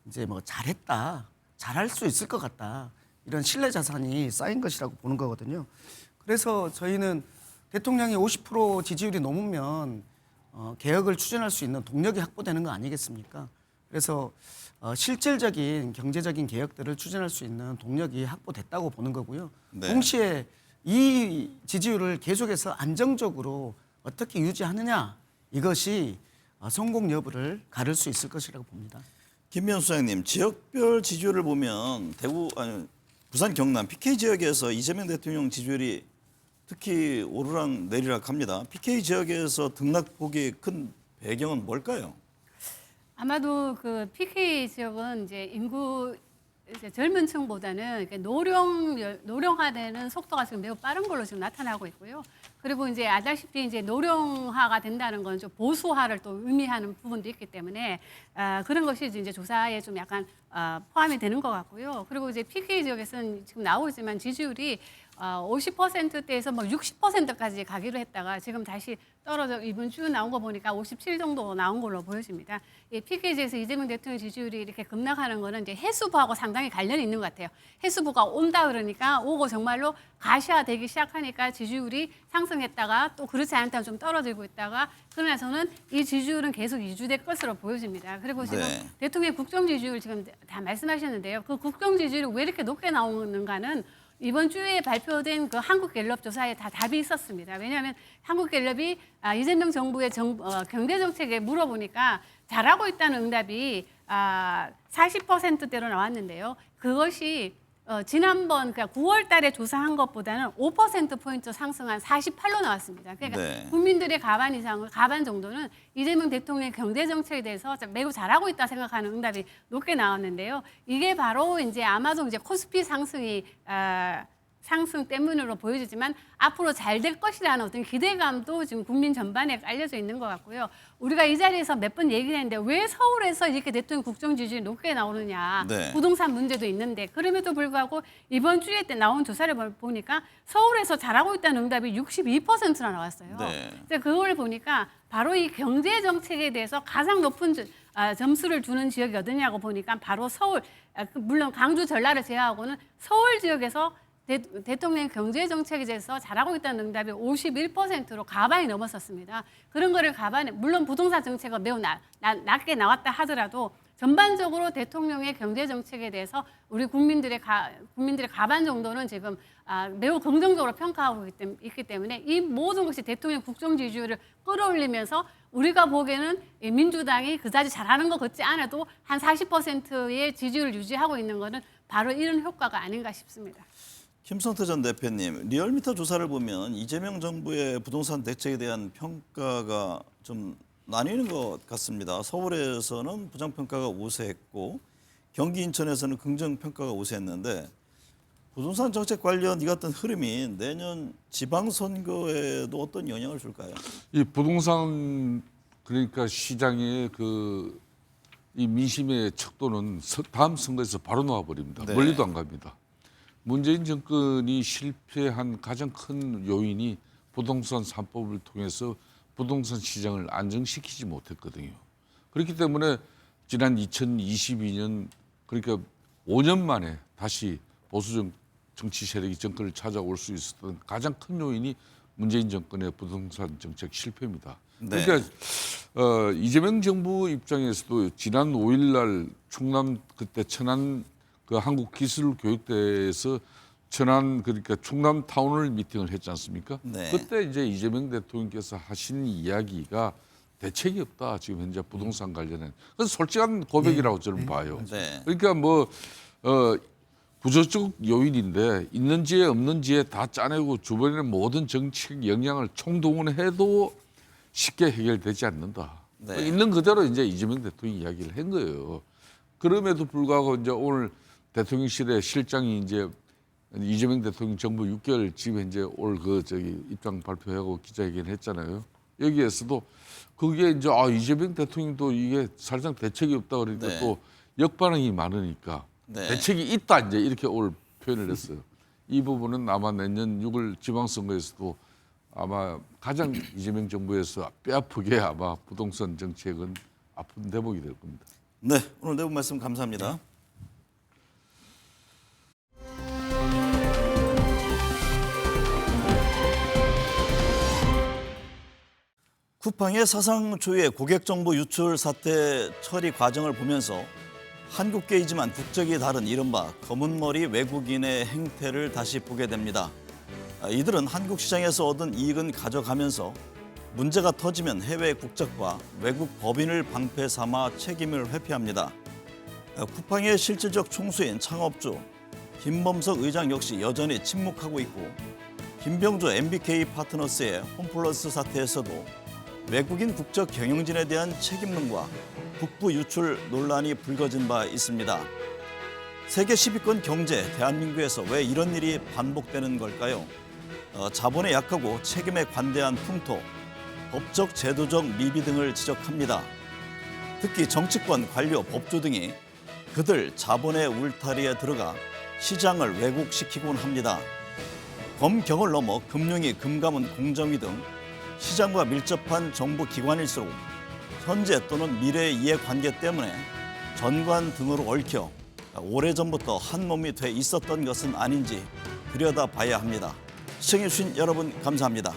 이제 뭐 잘했다, 잘할 수 있을 것 같다 이런 신뢰 자산이 쌓인 것이라고 보는 거거든요. 그래서 저희는 대통령이 50% 지지율이 넘으면 개혁을 추진할 수 있는 동력이 확보되는 거 아니겠습니까? 그래서 실질적인 경제적인 개혁들을 추진할 수 있는 동력이 확보됐다고 보는 거고요. 네. 동시에 이 지지율을 계속해서 안정적으로 어떻게 유지하느냐 이것이 성공 여부를 가를 수 있을 것이라고 봅니다. 김미연 수장님, 지역별 지지율을 보면 부산 경남 PK 지역에서 이재명 대통령 지지율이 특히 오르락 내리락 합니다. PK 지역에서 등락폭이 큰 배경은 뭘까요? 아마도 그 PK 지역은 이제 인구 이제 젊은 층보다는 이렇게 노령화되는 속도가 지금 매우 빠른 걸로 지금 나타나고 있고요. 그리고 이제 아다시피 이제 노령화가 된다는 건 좀 보수화를 또 의미하는 부분도 있기 때문에 그런 것이 이제 조사에 좀 약간 포함이 되는 것 같고요. 그리고 이제 PK 지역에서는 지금 나오고 있지만 지지율이 50%대에서 뭐 60%까지 가기로 했다가 지금 다시 떨어져 이번 주 나온 거 보니까 57 정도 나온 걸로 보여집니다. 이 PK지에서 이재명 대통령 지지율이 이렇게 급락하는 거는 이제 해수부하고 상당히 관련이 있는 것 같아요. 해수부가 온다 그러니까 오고 정말로 가시화되기 시작하니까 지지율이 상승했다가 또 그렇지 않다면 좀 떨어지고 있다가 그러나서는 이 지지율은 계속 유지될 것으로 보여집니다. 그리고 지금 네. 대통령 국정 지지율 지금 다 말씀하셨는데요. 그 국정 지지율이 왜 이렇게 높게 나오는가는 이번 주에 발표된 그 한국갤럽 조사에 다 답이 있었습니다. 왜냐하면 한국갤럽이 이재명 정부의 경제정책에 물어보니까 잘하고 있다는 응답이 40%대로 나왔는데요. 그것이 지난번 그러니까 9월 달에 조사한 것보다는 5%포인트 상승한 48로 나왔습니다. 그러니까 네. 국민들의 가반 정도는 이재명 대통령의 경제정책에 대해서 매우 잘하고 있다 생각하는 응답이 높게 나왔는데요. 이게 바로 이제 아마도 이제 코스피 상승이 상승 때문으로 보여지지만 앞으로 잘 될 것이라는 어떤 기대감도 지금 국민 전반에 깔려져 있는 것 같고요. 우리가 이 자리에서 몇 번 얘기를 했는데 왜 서울에서 이렇게 대통령 국정 지지율이 높게 나오느냐. 네. 부동산 문제도 있는데 그럼에도 불구하고 이번 주에 때 나온 조사를 보니까 서울에서 잘하고 있다는 응답이 62%나 나왔어요. 네. 그래서 그걸 보니까 바로 이 경제 정책에 대해서 가장 높은 점수를 주는 지역이 어디냐고 보니까 바로 서울, 물론 강주 전라를 제외하고는 서울 지역에서 대통령 경제 정책에 대해서 잘하고 있다는 응답이 51%로 가반이 넘었었습니다. 그런 거를 가반에 물론 부동산 정책은 매우 낮게 나왔다 하더라도 전반적으로 대통령의 경제 정책에 대해서 우리 국민들의 가반 정도는 지금 매우 긍정적으로 평가하고 있기 때문에 이 모든 것이 대통령 국정 지지율을 끌어올리면서 우리가 보기에는 민주당이 그다지 잘하는 것 같지 않아도 한 40%의 지지율을 유지하고 있는 것은 바로 이런 효과가 아닌가 싶습니다. 김성태 전 대표님, 리얼미터 조사를 보면 이재명 정부의 부동산 대책에 대한 평가가 좀 나뉘는 것 같습니다. 서울에서는 부정평가가 우세했고 경기 인천에서는 긍정평가가 우세했는데 부동산 정책 관련 이 같은 흐름이 내년 지방선거에도 어떤 영향을 줄까요? 이 부동산 그러니까 시장의 이 민심의 척도는 다음 선거에서 바로 나와버립니다. 네. 멀리도 안 갑니다. 문재인 정권이 실패한 가장 큰 요인이 부동산 3법을 통해서 부동산 시장을 안정시키지 못했거든요. 그렇기 때문에 지난 2022년 그러니까 5년 만에 다시 보수 정치 세력이 정권을 찾아올 수 있었던 가장 큰 요인이 문재인 정권의 부동산 정책 실패입니다. 네. 그러니까 이재명 정부 입장에서도 지난 5일날 충남 그때 천안 그 한국기술교육대에서 천안 그러니까 충남 타운홀 미팅을 했지 않습니까? 네. 그때 이제 이재명 대통령께서 하신 이야기가 대책이 없다. 지금 현재 부동산 관련해. 그래서 솔직한 고백이라고 저는 봐요. 네. 그러니까 뭐 부조적 요인인데 있는지에 없는지에 다 짜내고 주변의 모든 정책 역량을 총동원해도 쉽게 해결되지 않는다. 네. 있는 그대로 이제 이재명 대통령이 이야기를 한 거예요. 그럼에도 불구하고 이제 오늘 대통령실의 실장이 이제 이재명 대통령 정부 6개월 집에 이제 올 그 저기 입장 발표하고 기자회견을 했잖아요. 여기에서도 그게 이제 이재명 대통령도 이게 사실상 대책이 없다 그러니까 네. 또 역반응이 많으니까 네. 대책이 있다 이제 이렇게 오늘 표현을 했어요. 이 부분은 아마 내년 6월 지방선거에서도 아마 가장 이재명 정부에서 뼈아프게 아마 부동산 정책은 아픈 대목이 될 겁니다. 네, 오늘 내부 말씀 감사합니다. 쿠팡의 사상 초유의 고객정보 유출 사태 처리 과정을 보면서 한국계이지만 국적이 다른 이른바 검은머리 외국인의 행태를 다시 보게 됩니다. 이들은 한국 시장에서 얻은 이익은 가져가면서 문제가 터지면 해외 국적과 외국 법인을 방패 삼아 책임을 회피합니다. 쿠팡의 실질적 총수인 창업주 김범석 의장 역시 여전히 침묵하고 있고 김병조 MBK 파트너스의 홈플러스 사태에서도 외국인 국적 경영진에 대한 책임론과 국부 유출 논란이 불거진 바 있습니다. 세계 10위권 경제 대한민국에서 왜 이런 일이 반복되는 걸까요? 자본에 약하고 책임에 관대한 풍토, 법적 제도적 미비 등을 지적합니다. 특히 정치권, 관료, 법조 등이 그들 자본의 울타리에 들어가 시장을 왜곡시키곤 합니다. 검경을 넘어 금융위, 금감원, 공정위 등 시장과 밀접한 정부 기관일수록 현재 또는 미래의 이해관계 때문에 전관 등으로 얽혀 오래전부터 한 몸이 돼 있었던 것은 아닌지 들여다봐야 합니다. 시청해주신 여러분 감사합니다.